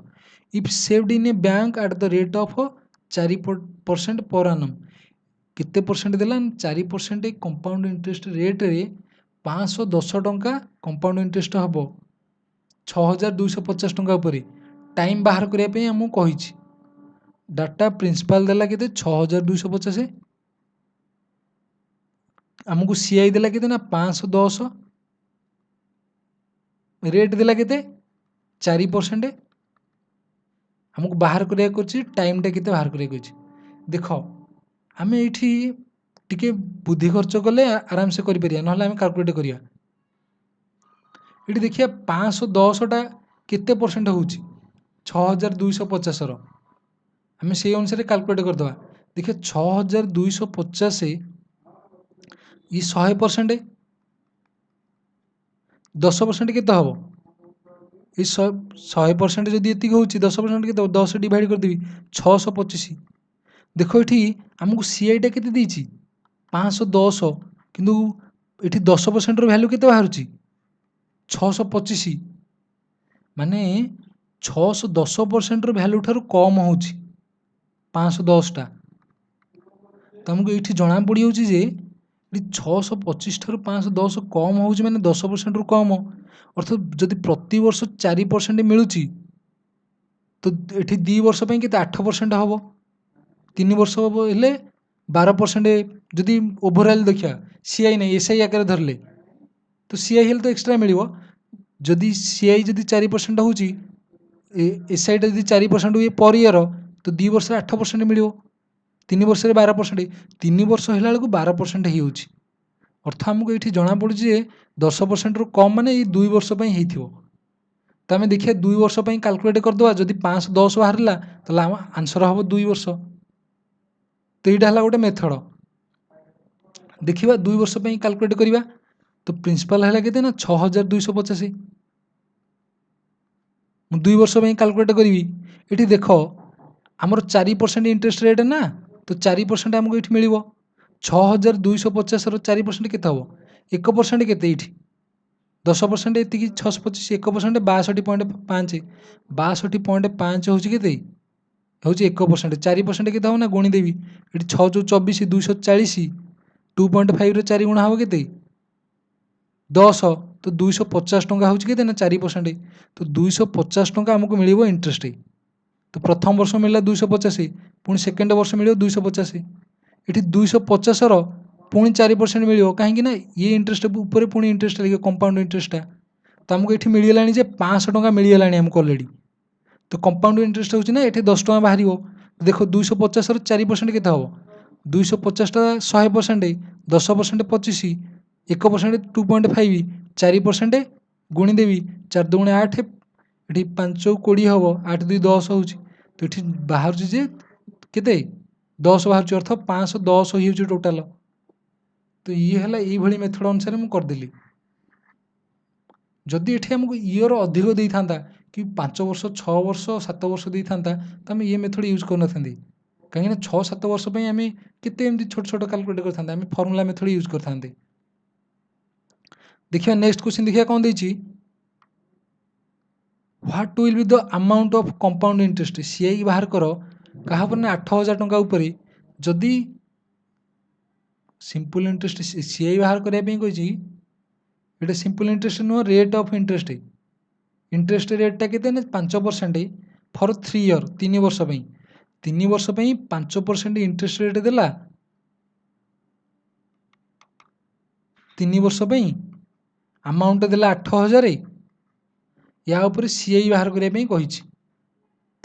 if saved in A bank at the rate of 4% पर annum। केते परसेंट देला 4% कंपाउंड इंटरेस्ट रेट रे 510 टंका कंपाउंड इंटरेस्ट हबो 6250 टंका ऊपर। टाइम बाहर करिया पे हमु कहिछि, डाटा प्रिंसिपल देला केते 6250, हमको सीआई देला केते ना 510, रेट देला केते 4%, हमको बाहर करिया करछि टाइमटा केते बाहर करिया करछि। देख आम ये टिके बुद्धि खर्च कले आराम से करि परिया, नहले आम कैलकुलेट करिया। ये देखिए 510टा केते परसेंट होउछि 6250 रो, आम से अनुसार कैलकुलेट करदवा। देखिए 6250 ये 100%, 10% केते हबो ये 100% जदि एतिक होउछि 10% केते 10 डिवाइड कर देबी 625। देखो एठी हमको सीआईटा केते देइछि 510, किंतु एठी 10% रो वैल्यू केते बाहरुछि 625, माने 610% रो वैल्यू ठारू कम होउछि 510टा। तो हमको एठी जना पड़ी होउछि जे 625 ठारू 510 कम होउछि माने 10% रू कम, अर्थात जदि प्रति वर्ष 4% मिलुछि तो एठी 2 वर्ष पई केते 8% हबो, 3 वर्ष हबो हेले 12%। जदि ओवरऑल देखिया सीआई नहीं एसआई आकार धरले तो सीआई हेले तो एक्स्ट्रा मिलिबो। जदि सीआई जदि 4% होउछि, एसआई टा जदि 4% हुए पर ईयर, तो 2 वर्ष 8% मिलिबो, 3 वर्ष 12%, 3 वर्ष होला बेलକୁ 12% ही होउछि। अर्थ हमको ये जना पड़ी जे 10% रू कम माने ये 2 वर्ष पई हेइथिबो। तो आम देखिए 2 वर्ष पई कैलकुलेट करदवा, जदि 510 बाहरला तो आम आंसर हबो 2 वर्ष। तो यहाँ है गोटे मेथड। देखिए 2 वर्ष पई कैलकुलेट करिबा। तो प्रिंसिपल है केते ना 6250, 2 वर्ष पई कैलकुलेट करी। ये देख आमर 4% इंटरेस्ट रेट ना, तो 4% हमको ये मिलिबो। 6250 4% କେତେ ହେବ? 1% କେତେ ଏଇଠି? 10% ଏତିକି 625, 1% 62.5, 62.5 ହେଉଛି କେତେ? ହେଉଛି 1%। 4% କେତେ ହେବ ନା ଗୁଣିଦେବି, ଏଠି 6 × 24 240, 2.5ର 4 ଗୁଣା ହେବ କେତେ? 10। ତ 250 ଟଙ୍କା ହେଉଛି କେତେ ନା 4%। ତ 250 ଟଙ୍କା ଆମକୁ ମିଳିବ ଇଣ୍ଟରେଷ୍ଟ। ତ ପ୍ରଥମ ବର୍ଷ ମିଳିଲା 250, ପୁଣି ସେକେଣ୍ଡ ବର୍ଷ ମିଳିବ 250, ଏଠି 250ର ପୁଣି 4% ମିଳିବ, କାହିଁକି ନା ଇଏ ଇଣ୍ଟରେଷ୍ଟ ଉପରେ ପୁଣି ଇଣ୍ଟରେଷ୍ଟ ଲାଗିବ, କମ୍ପାଉଣ୍ଡ ଇଣ୍ଟରେଷ୍ଟଟା। ତ ଆମକୁ ଏଠି ମିଳିଗଲାଣି ଯେ 500 ଟଙ୍କା ମିଳିଗଲାଣି ଆମକୁ ଅଲରେଡ଼ି। ତ କମ୍ପାଉଣ୍ଡ ଇଣ୍ଟରେଷ୍ଟ ହେଉଛି ନା ଏଠି 10 ଟଙ୍କା ବାହାରିବ। ଦେଖ 250ର 4% କେତେ ହେବ? 250ଟା 100%, 10% 25, 1% 2.5, 4% ଗୁଣିଦେବି 4 × 2 = 8, ଏଠି 5 × 20 ହେବ, 8 × 2 = 10 ହେଉଛି। ତ ଏଠି ବାହାରୁଛି ଯେ କେତେ? 10 ବାହାରୁଛି, ଅର୍ଥ 510 ହେଉଛି ଟୋଟାଲ। ତ ଇଏ ହେଲା ଏଇଭଳି ମେଥଡ଼ ଅନୁସାରେ ମୁଁ କରିଦେଲି। ଯଦି ଏଠି ଆମକୁ ଇୟର ଅଧିକ ଦେଇଥାନ୍ତା କି 5 ବର୍ଷ 6 ବର୍ଷ 7 ବର୍ଷ ଦେଇଥାନ୍ତା, ତ ଆମେ ଇଏ ମେଥଡ଼ ୟୁଜ୍ କରିନଥାନ୍ତି। କାହିଁକିନା 6-7 ବର୍ଷ ପାଇଁ ଆମେ କେତେ ଏମିତି ଛୋଟ ଛୋଟ କାଲକୁଲେଟ୍ କରିଥାନ୍ତେ, ଆମେ ଫର୍ମୁଲା ମେଥଡ଼ ୟୁଜ୍ କରିଥାନ୍ତେ। ଦେଖିବା ନେକ୍ସଟ କ୍ୱେଶ୍ଚିନ୍, ଦେଖିବା କ'ଣ ଦେଇଛି। What will be the amount of compound interest? CI ବାହାର କର କାହା ଉପରେ ନା 8000 ଟଙ୍କା ଉପରେ। ଯଦି ସିମ୍ପଲ ଇଣ୍ଟରେଷ୍ଟ ସିଆଇ ବାହାର କରିବା ପାଇଁ କହିଛି, ଏଇଟା ସିମ୍ପଲ ଇଣ୍ଟରେଷ୍ଟ ନୁହଁ, ରେଟ୍ ଅଫ୍ ଇଣ୍ଟରେଷ୍ଟ। ଇଣ୍ଟରେଷ୍ଟ ରେଟ୍ଟା କେତେ ନା 5% ଫର୍ 3 ଇୟର, 3 ବର୍ଷ ପାଇଁ। 3 ବର୍ଷ ପାଇଁ 5% ଇଣ୍ଟରେଷ୍ଟ ରେଟ୍ ଦେଲା। 3 ବର୍ଷ ପାଇଁ ଆମାଉଣ୍ଟ ଦେଲା 8000। ୟା ଉପରେ ସିଆଇ ବାହାର କରିବା ପାଇଁ କହିଛି।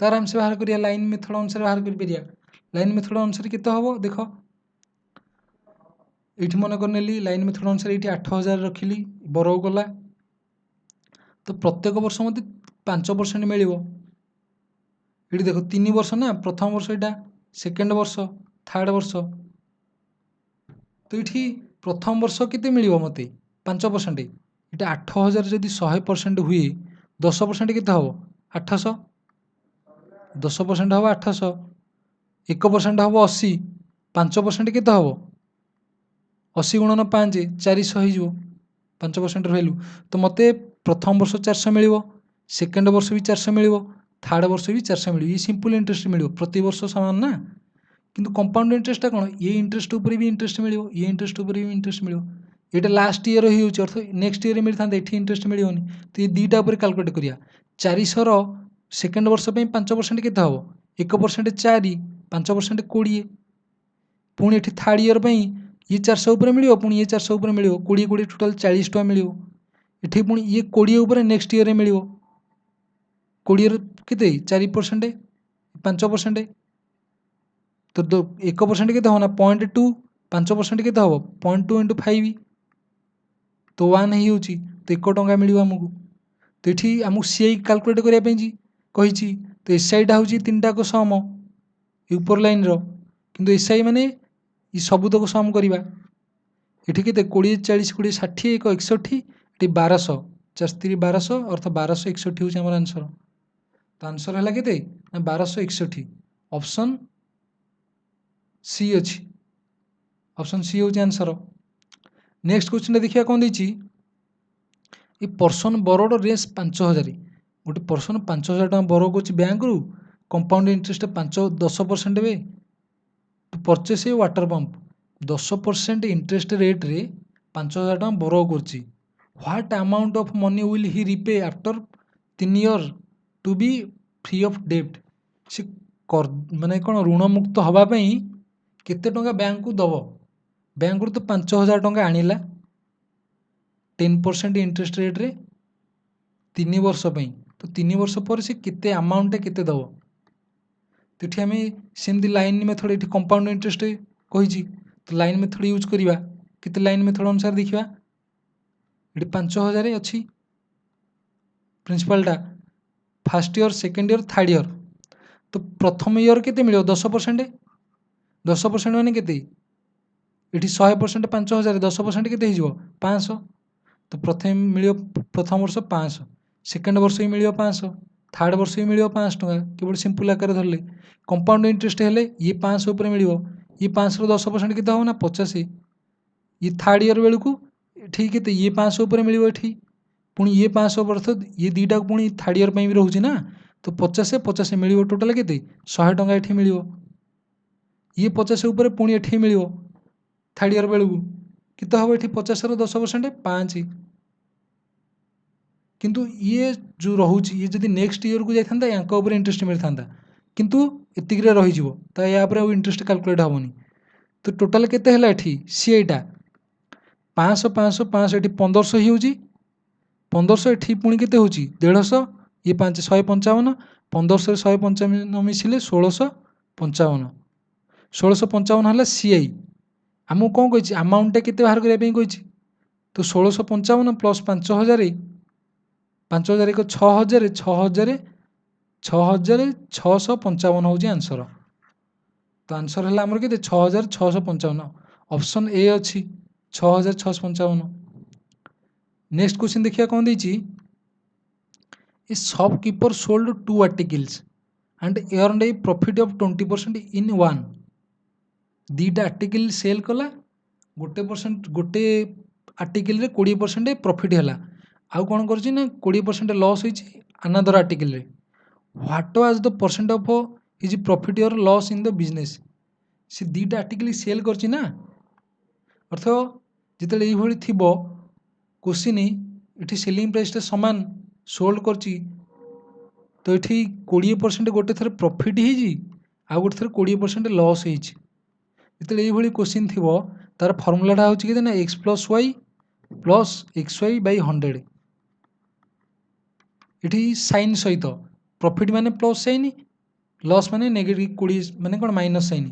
ତ ଆରାମସେ ବାହାର କରିବା, ଲାଇନ୍ ମେଥଡ଼ ଅନୁସାରେ ବାହାର କରିପାରିବା। ଲାଇନ୍ ମେଥଡ଼ ଅନୁସାରେ କେତେ ହେବ ଦେଖ, ଏଇଠି ମନେକର ନେଲି ଲାଇନ୍ ମେଥଡ଼ ଅନୁସାରେ, ଏଇଠି 8000 ରଖିଲି, ବରଉ ଗଲା। ତ ପ୍ରତ୍ୟେକ ବର୍ଷ ମୋତେ 5% ମିଳିବ। ଏଠି ଦେଖ 3 ବର୍ଷ ନା, ପ୍ରଥମ ବର୍ଷ ଏଇଟା, ସେକେଣ୍ଡ ବର୍ଷ, ଥାର୍ଡ଼ ବର୍ଷ। ତ ଏଇଠି ପ୍ରଥମ ବର୍ଷ କେତେ ମିଳିବ ମୋତେ? 5%। ଏଇଟା 8000 ଯଦି 100% ହୁଏ, 10% କେତେ ହେବ? 800। 10% ହେବ 800, 1% ହେବ 80, 5% କେତେ ହେବ? 80 × 5 400 ହେଇଯିବ 5% ଭ୍ୟାଲୁ। ତ ମୋତେ ପ୍ରଥମ ବର୍ଷ 400 ମିଳିବ, ସେକେଣ୍ଡ ବର୍ଷ ବି 400 ମିଳିବ, ଥାର୍ଡ଼ ବର୍ଷ ବି 400 ମିଳିବ। ଇଏ ସିମ୍ପଲ ଇଣ୍ଟରେଷ୍ଟ ମିଳିବ, ପ୍ରତିବର୍ଷ ସମାନ ନା। କିନ୍ତୁ କମ୍ପାଉଣ୍ଡ ଇଣ୍ଟରେଷ୍ଟଟା କ'ଣ, ଇଏ ଇଣ୍ଟରେଷ୍ଟ ଉପରେ ବି ଇଣ୍ଟରେଷ୍ଟ ମିଳିବ, ଇଏ ଇଣ୍ଟରେଷ୍ଟ ଉପରେ ବି ଇଣ୍ଟରେଷ୍ଟ ମିଳିବ। ଏଇଟା ଲାଷ୍ଟ ଇୟର ହେଇଯାଉଛି, ଅର୍ଥ ନେକ୍ସଟ ଇୟରରେ ମିଳିଥାନ୍ତା, ଏଠି ଇଣ୍ଟରେଷ୍ଟ ମିଳିବନି। ତ ଏ ଦୁଇଟା ଉପରେ କାଲକୁଲେଟ୍ କରିବା। 400ର ସେକେଣ୍ଡ ବର୍ଷ ପାଇଁ 5% କେତେ ହେବ? 1% 4, 5% 20। ପୁଣି ଏଠି ଥାର୍ଡ଼ ଇୟର ପାଇଁ ଇଏ 400 ଉପରେ ମିଳିବ, ପୁଣି ଇଏ 400 ଉପରେ ମିଳିବ, 20 20 ଟୋଟାଲ୍ 40 ଟଙ୍କା ମିଳିବ। ଏଠି ପୁଣି ଇଏ 20 ଉପରେ ନେକ୍ସଟ ଇୟରରେ ମିଳିବ। 20ର କେତେ? 4%, 5%। ତ 1% କେତେ ହେବ ନା 0.2, 5% କେତେ ହେବ? 0.2 × 5, ତ 1 ହେଇଯାଉଛି। ତ 1 ଟଙ୍କା ମିଳିବ ଆମକୁ। ତ ଏଠି ଆମକୁ ସିଆଇ କାଲକୁଲେଟ୍ କରିବା ପାଇଁ କହିଛି। ତ ଏସ୍ଆଇଟା ହେଉଛି 3ଟାକ ସମ ଏ ଉପର ଲାଇନ୍ର, କିନ୍ତୁ ଏସ୍ଆଇ ମାନେ ଏ ସବୁତକ ସମ କରିବା। ଏଠି କେତେ? 20 40 20 60, 1 61, ଏଠି 1200, 4 3 1200, ଅର୍ଥ 1261 ହେଉଛି ଆମର ଆନ୍ସର। ତ ଆନ୍ସର ହେଲା କେତେ ନା 1261। ଅପସନ୍ ସି ଅଛି, ଅପସନ୍ ସି ହେଉଛି ଆନ୍ସର। ନେକ୍ସଟ କ୍ୱେଶ୍ଚିନ୍ଟା ଦେଖିବା କ'ଣ ଦେଇଛି। ଏ ପର୍ସନ୍ ବରୋଡ ରେସ୍ 5000, ଗୋଟେ ପର୍ସନ୍ 5000 ଟଙ୍କା ବରୋ କରୁଛି ବ୍ୟାଙ୍କରୁ, କମ୍ପାଉଣ୍ଡ ଇଣ୍ଟରେଷ୍ଟ 10% ଦେବେ। Purchase a water pump, 10% interest ରେଟ୍ରେ 5000 ଟଙ୍କା ବରୋ କରୁଛି। What amount of money will he repay after 3 year to be free of ଡେପ୍ଟ? ସେ ମାନେ କ'ଣ ଋଣମୁକ୍ତ ହେବା ପାଇଁ କେତେ ଟଙ୍କା ବ୍ୟାଙ୍କକୁ ଦେବ? ବ୍ୟାଙ୍କରୁ ତ 5000 ଟଙ୍କା ଆଣିଲା 10% ଇଣ୍ଟରେଷ୍ଟ ରେଟ୍ରେ 3 ବର୍ଷ ପାଇଁ। ତ 3 ବର୍ଷ ପରେ ସେ କେତେ ଆମାଉଣ୍ଟଟା କେତେ ଦେବ? ତ ଏଠି ଆମେ ସେମିତି ଲାଇନ୍ ମେଥଡ଼, ଏଠି କମ୍ପାଉଣ୍ଡ ଇଣ୍ଟରେଷ୍ଟ କହିଛି, ତ ଲାଇନ୍ ମେଥଡ଼ ୟୁଜ୍ କରିବା। କେତେ ଲାଇନ୍ ମେଥଡ଼ ଅନୁସାରେ ଦେଖିବା। ଏଠି 5000 ଅଛି ପ୍ରିନ୍ସିପାଲଟା, first year, second year, third year. ତ ପ୍ରଥମ ଇୟର କେତେ ମିଳିବ? 10%। 10% ମାନେ କେତେ? ଏଠି 100% 5000, 10% କେତେ ହେଇଯିବ? 500। ତ ପ୍ରଥମେ ମିଳିବ ପ୍ରଥମ ବର୍ଷ 500, ସେକେଣ୍ଡ ବର୍ଷ ବି ମିଳିବ 500, ଥାର୍ଡ଼ ବର୍ଷ ବି ମିଳିବ 500 ଟଙ୍କା, କେବଳ ସିମ୍ପଲ ଆକାରରେ ଧରିଲେ। କମ୍ପାଉଣ୍ଡ ଇଣ୍ଟରେଷ୍ଟ ହେଲେ ଇଏ 500 ଉପରେ ମିଳିବ, ये 5% केते हो ना 50 ये थर्ड ईयर बेलू ठीक है ये 500 उपर मिल पुणी ये 500 वर्ष ये दुईटा पुणी थर्ड ईयर भी रोचे ना तो 50 मिल टोटाल के 100 टଙ୍କା ये मिल ये 50 उपर पुणी ये मिल थर्ड ईयर बेलू केते हम ये 50 10% 5 किंतु ये जो रोचे ये जब नेक्स्ट ईयर को जाता या इंटरेस्ट मिल था किंतु एतिक रही तो या इंटरेस्ट कैलकुलेट हेनी तो टोटाल केते है ये सी एटा 500 500 500 ये 1500 हो 1500 ये पुणी के 150 ये 155 1500 155 मिसिले 1655 1655 है सी आई आमको कौन कही अमाउंटा के बाहर करने कही तो 1655 प्लस 5000 5000 एक 6000 6000 6655 हूँ आंसर तो आंसर है आमर के 6655 ऑप्शन ए अच्छी 6655 नेक्स्ट क्वेश्चन देखिए कौन देती a shopkeeper sold 2 articles and earned a profit of 20% in one दीटा आर्टिकल सेल कला गोटे आर्टिकल रे 20% प्रॉफिट है आउ कौन कर 20% लॉस होती अनदर आर्टिकल रे what was the percent of his profit और लॉस इन द बिजनेस से दीटा आर्टिकल सेल करछि ना अर्थ जिते ये थी क्वेश्चन ये सेलिंग प्राइस सामान सोल्ड करछि तो ये 20% गोटे थर प्रॉफिट हो गोटे थर 20% लॉस होते ये क्वेश्चन थी तार फर्मूलाटा हूँ कि x plus y plus x y by 100 ये साइन सहित प्रॉफिट माने प्लस साइन लॉस माने नेगेटिव 20 माने कौन माइनस साइन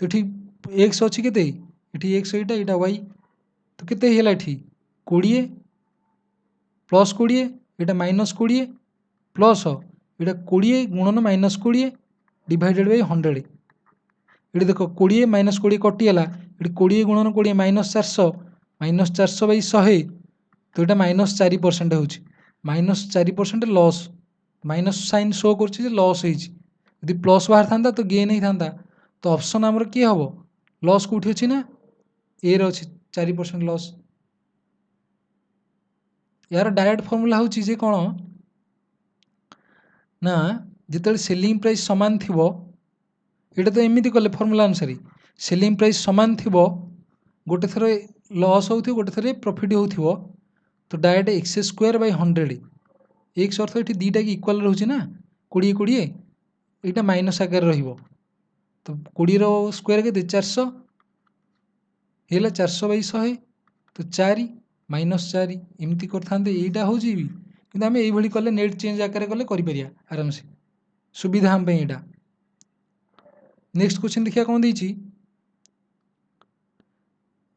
तो ये एक्स अच्छी के एक्स यहाँ वाई तो केते है 20 प्लस 20 यहाँ माइनस 20 प्लस यहाँ 20 गुणन माइनस 20 डिवाइडेड बाय 100 ये देख 20 माइनस 20 कटिगला ये 20 गुणन 20 माइनस 400 बै 100 तो यहाँ माइनस 4% हो minus 4% loss minus sign show कर लॉस होती प्लस बाहर था तो गेन ही था तो ऑप्शन आमर किए हम लॉस कौटी अच्छी ना ए अच्छी 4% लॉस यार डायरेक्ट फॉर्मूला हूँ कौन ना जिते सेलिंग प्राइस सामान थी ये तो एमती कले फर्मूला अनुसार सेलिंग प्राइस सामान थी गोटे थर लॉस हो गोटे थर प्रॉफिट हो तो direct x square by 100 x अर्थ ये दुईटा की इक्वाल रोचे ना 20 20 यहाँ माइनस आकार रो तो 20 स्क्वायर के 400 ये 400 बै 100 तो 4 माइनस 4 एमती करते यहाँ हूँ कि आम ये कले नेट चेंज आकार कले आराम से सुविधा हम यहाँ नेक्स्ट क्वेश्चन देखिए कौन देती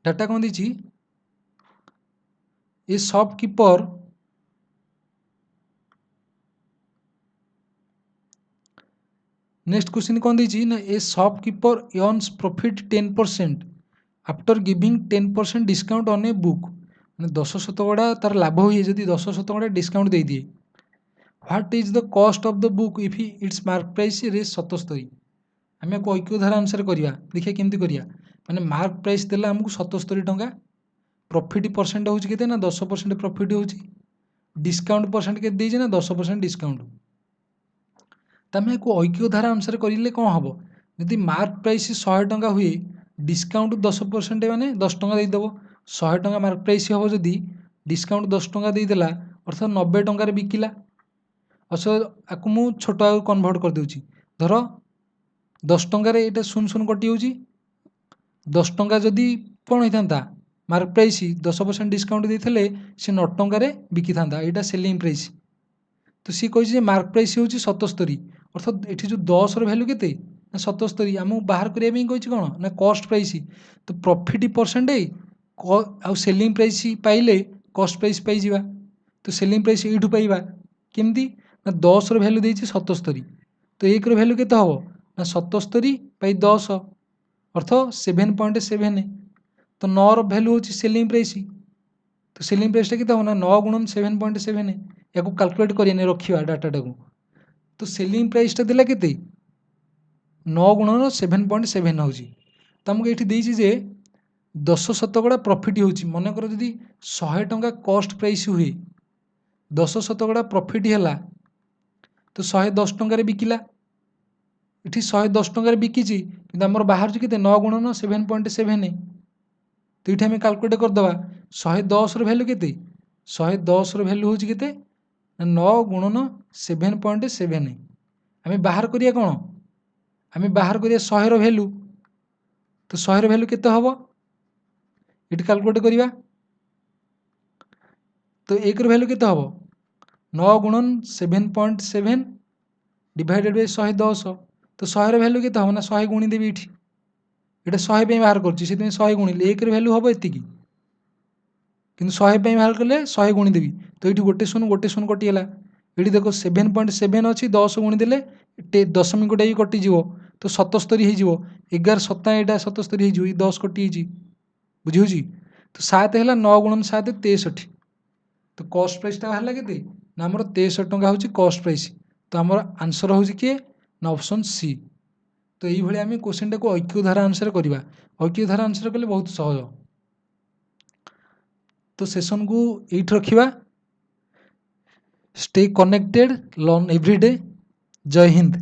डाटा कौन देती ए शॉपकीपर नेक्स्ट क्वेश्चन कौन देती ना ए shopkeeper earns profit 10% after giving 10% discount on a book मैंने 10% तार लाभ हुए जदि 10% डिस्काउंट दे दिए what is the cost of the book if it's mark price रे 77 आम ऐक्यधारा अनुसार करवा देखिए केमती करिया माने मार्क प्राइस देला आमको 77 टंका प्रॉफिट परसेंट हूँ के ना 10% प्रॉफिट हो डिस्काउंट परसेंट के देजे ना 10% डिस्काउंट तो आम ऐक्यधारा अनुसार करें कौन हम जदि मार्क प्राइस 100 टंका हुए डिस्काउंट 10% माने 10 टंका देदेव 100 टंका मार्क प्राइस हम जदि डिस्काउंट 10 टंका देदेला अर्थात 90 टंकार बिकिला अच्छा आपको मुझे छोट आग कन्भर्ट कर दूची धर 10 टंकार ये शून शून कटि हो 10 टंका जदि कौन होता मार्क प्राइस 10% डिस्काउंट देते से 9 टंकार बिकी था यहाँ सेलिंग प्राइस तो सी कही मार्क प्राइस हूँ 77 अर्थात ये जो 10 रैल्यू के 77 आमको बाहर करने कही कौन ना कॉस्ट प्राइस तो प्रॉफिट परसेंट आउ सेलिंग प्राइस पाइले कॉस्ट प्राइस पाइबा तो सेलिंग प्राइस यूँ पाइबा केमती ना 10 रैल्यू देती 77 तो 1 रैल्यू के हम ना 77 बाई 10 अर्थ 7.7 तो 9 भैल्यू हूँ सेलिंग प्राइस तो सेलिंग प्राइसटा के हम ना 9 गुणन 7.7 या कैलकुलेट करें रखा डाटा को तो सेलिंग प्राइसटा देला के 9 गुणन 7.7 हूँ ତ ଆମକୁ ଏଇଠି ଦେଇଛି ଯେ 10% ପ୍ରଫିଟ୍ ହେଉଛି। ମନେକର ଯଦି 100 ଟଙ୍କା କଷ୍ଟ ପ୍ରାଇସ୍ ହୁଏ, 10% ପ୍ରଫିଟ୍ ହେଲା ତ 110 ଟଙ୍କାରେ ବିକିଲା। ଏଠି 110 ଟଙ୍କାରେ ବିକିଛି, କିନ୍ତୁ ଆମର ବାହାରୁଛି କେତେ? 9 ଗୁଣନ 7.7। ତ ଏଇଠି ଆମେ କାଲକୁଲେଟ୍ କରିଦେବା 110ର ଭ୍ୟାଲୁ କେତେ? 110ର ଭ୍ୟାଲୁ ହେଉଛି କେତେ? 9 ଗୁଣନ 7.7। ଆମେ ବାହାର କରିବା କ'ଣ? ଆମେ ବାହାର କରିବା 100ର ଭ୍ୟାଲୁ। ତ 100ର ଭ୍ୟାଲୁ କେତେ ହେବ? ଏଠି କାଲକୁଲେଟ୍ କରିବା। ତ 1ର ଭ୍ୟାଲୁ କେତେ ହେବ? 9 ଗୁଣନ 7.7 ଡିଭାଇଡେଡ୍ ବାଇ 110। ତ 100ର ଭ୍ୟାଲୁ କେତେ ହେବ? ନା 100 ଗୁଣିଦେବି ଏଇଠି। ଏଇଟା 100 ପାଇଁ ବାହାର କରୁଛି, ସେଥିପାଇଁ 100 ଗୁଣିଲି। 1ର ଭ୍ୟାଲୁ ହେବ ଏତିକି, କିନ୍ତୁ 100 ପାଇଁ ବାହାର କଲେ 100 ଗୁଣିଦେବି। ତ ଏଇଠି ଗୋଟେ ଶୂନ କଟିଗଲା। ଏଇଠି ଦେଖ 7.7 ଅଛି, 10 ଗୁଣିଦେଲେ ଦଶମିକଟା ବି କଟିଯିବ, ତ 77 ହେଇଯିବ। 11 7 ଏଇଟା 77 ହେଇଯିବ। ଏଇ 10 କଟିଯାଇଛି, ବୁଝିହେଉଛି। ତ 7 ହେଲା 9 ଗୁଣନ 7 63। ତ କଷ୍ଟ ପ୍ରାଇସ୍ଟା ବାହାରିଲା କେତେ? ନା ଆମର 63 ଟଙ୍କା ହେଉଛି କଷ୍ଟ ପ୍ରାଇସ୍। ତ ଆମର ଆନ୍ସର୍ ହେଉଛି କିଏ? ନା ଅପସନ୍ ସି। ତ ଏଇଭଳି ଆମେ କୋଶ୍ଚିନ୍ଟାକୁ ଐକ୍ୟ ଧାରା ଅନୁସାରେ କରିବା। ଐକ୍ୟ ଧାରା ଅନୁସାରେ କଲେ ବହୁତ ସହଜ। ତ ସେସନ୍କୁ ଏଇଠି ରଖିବା। Stay connected, learn every day. ଜୟ ହିନ୍ଦ।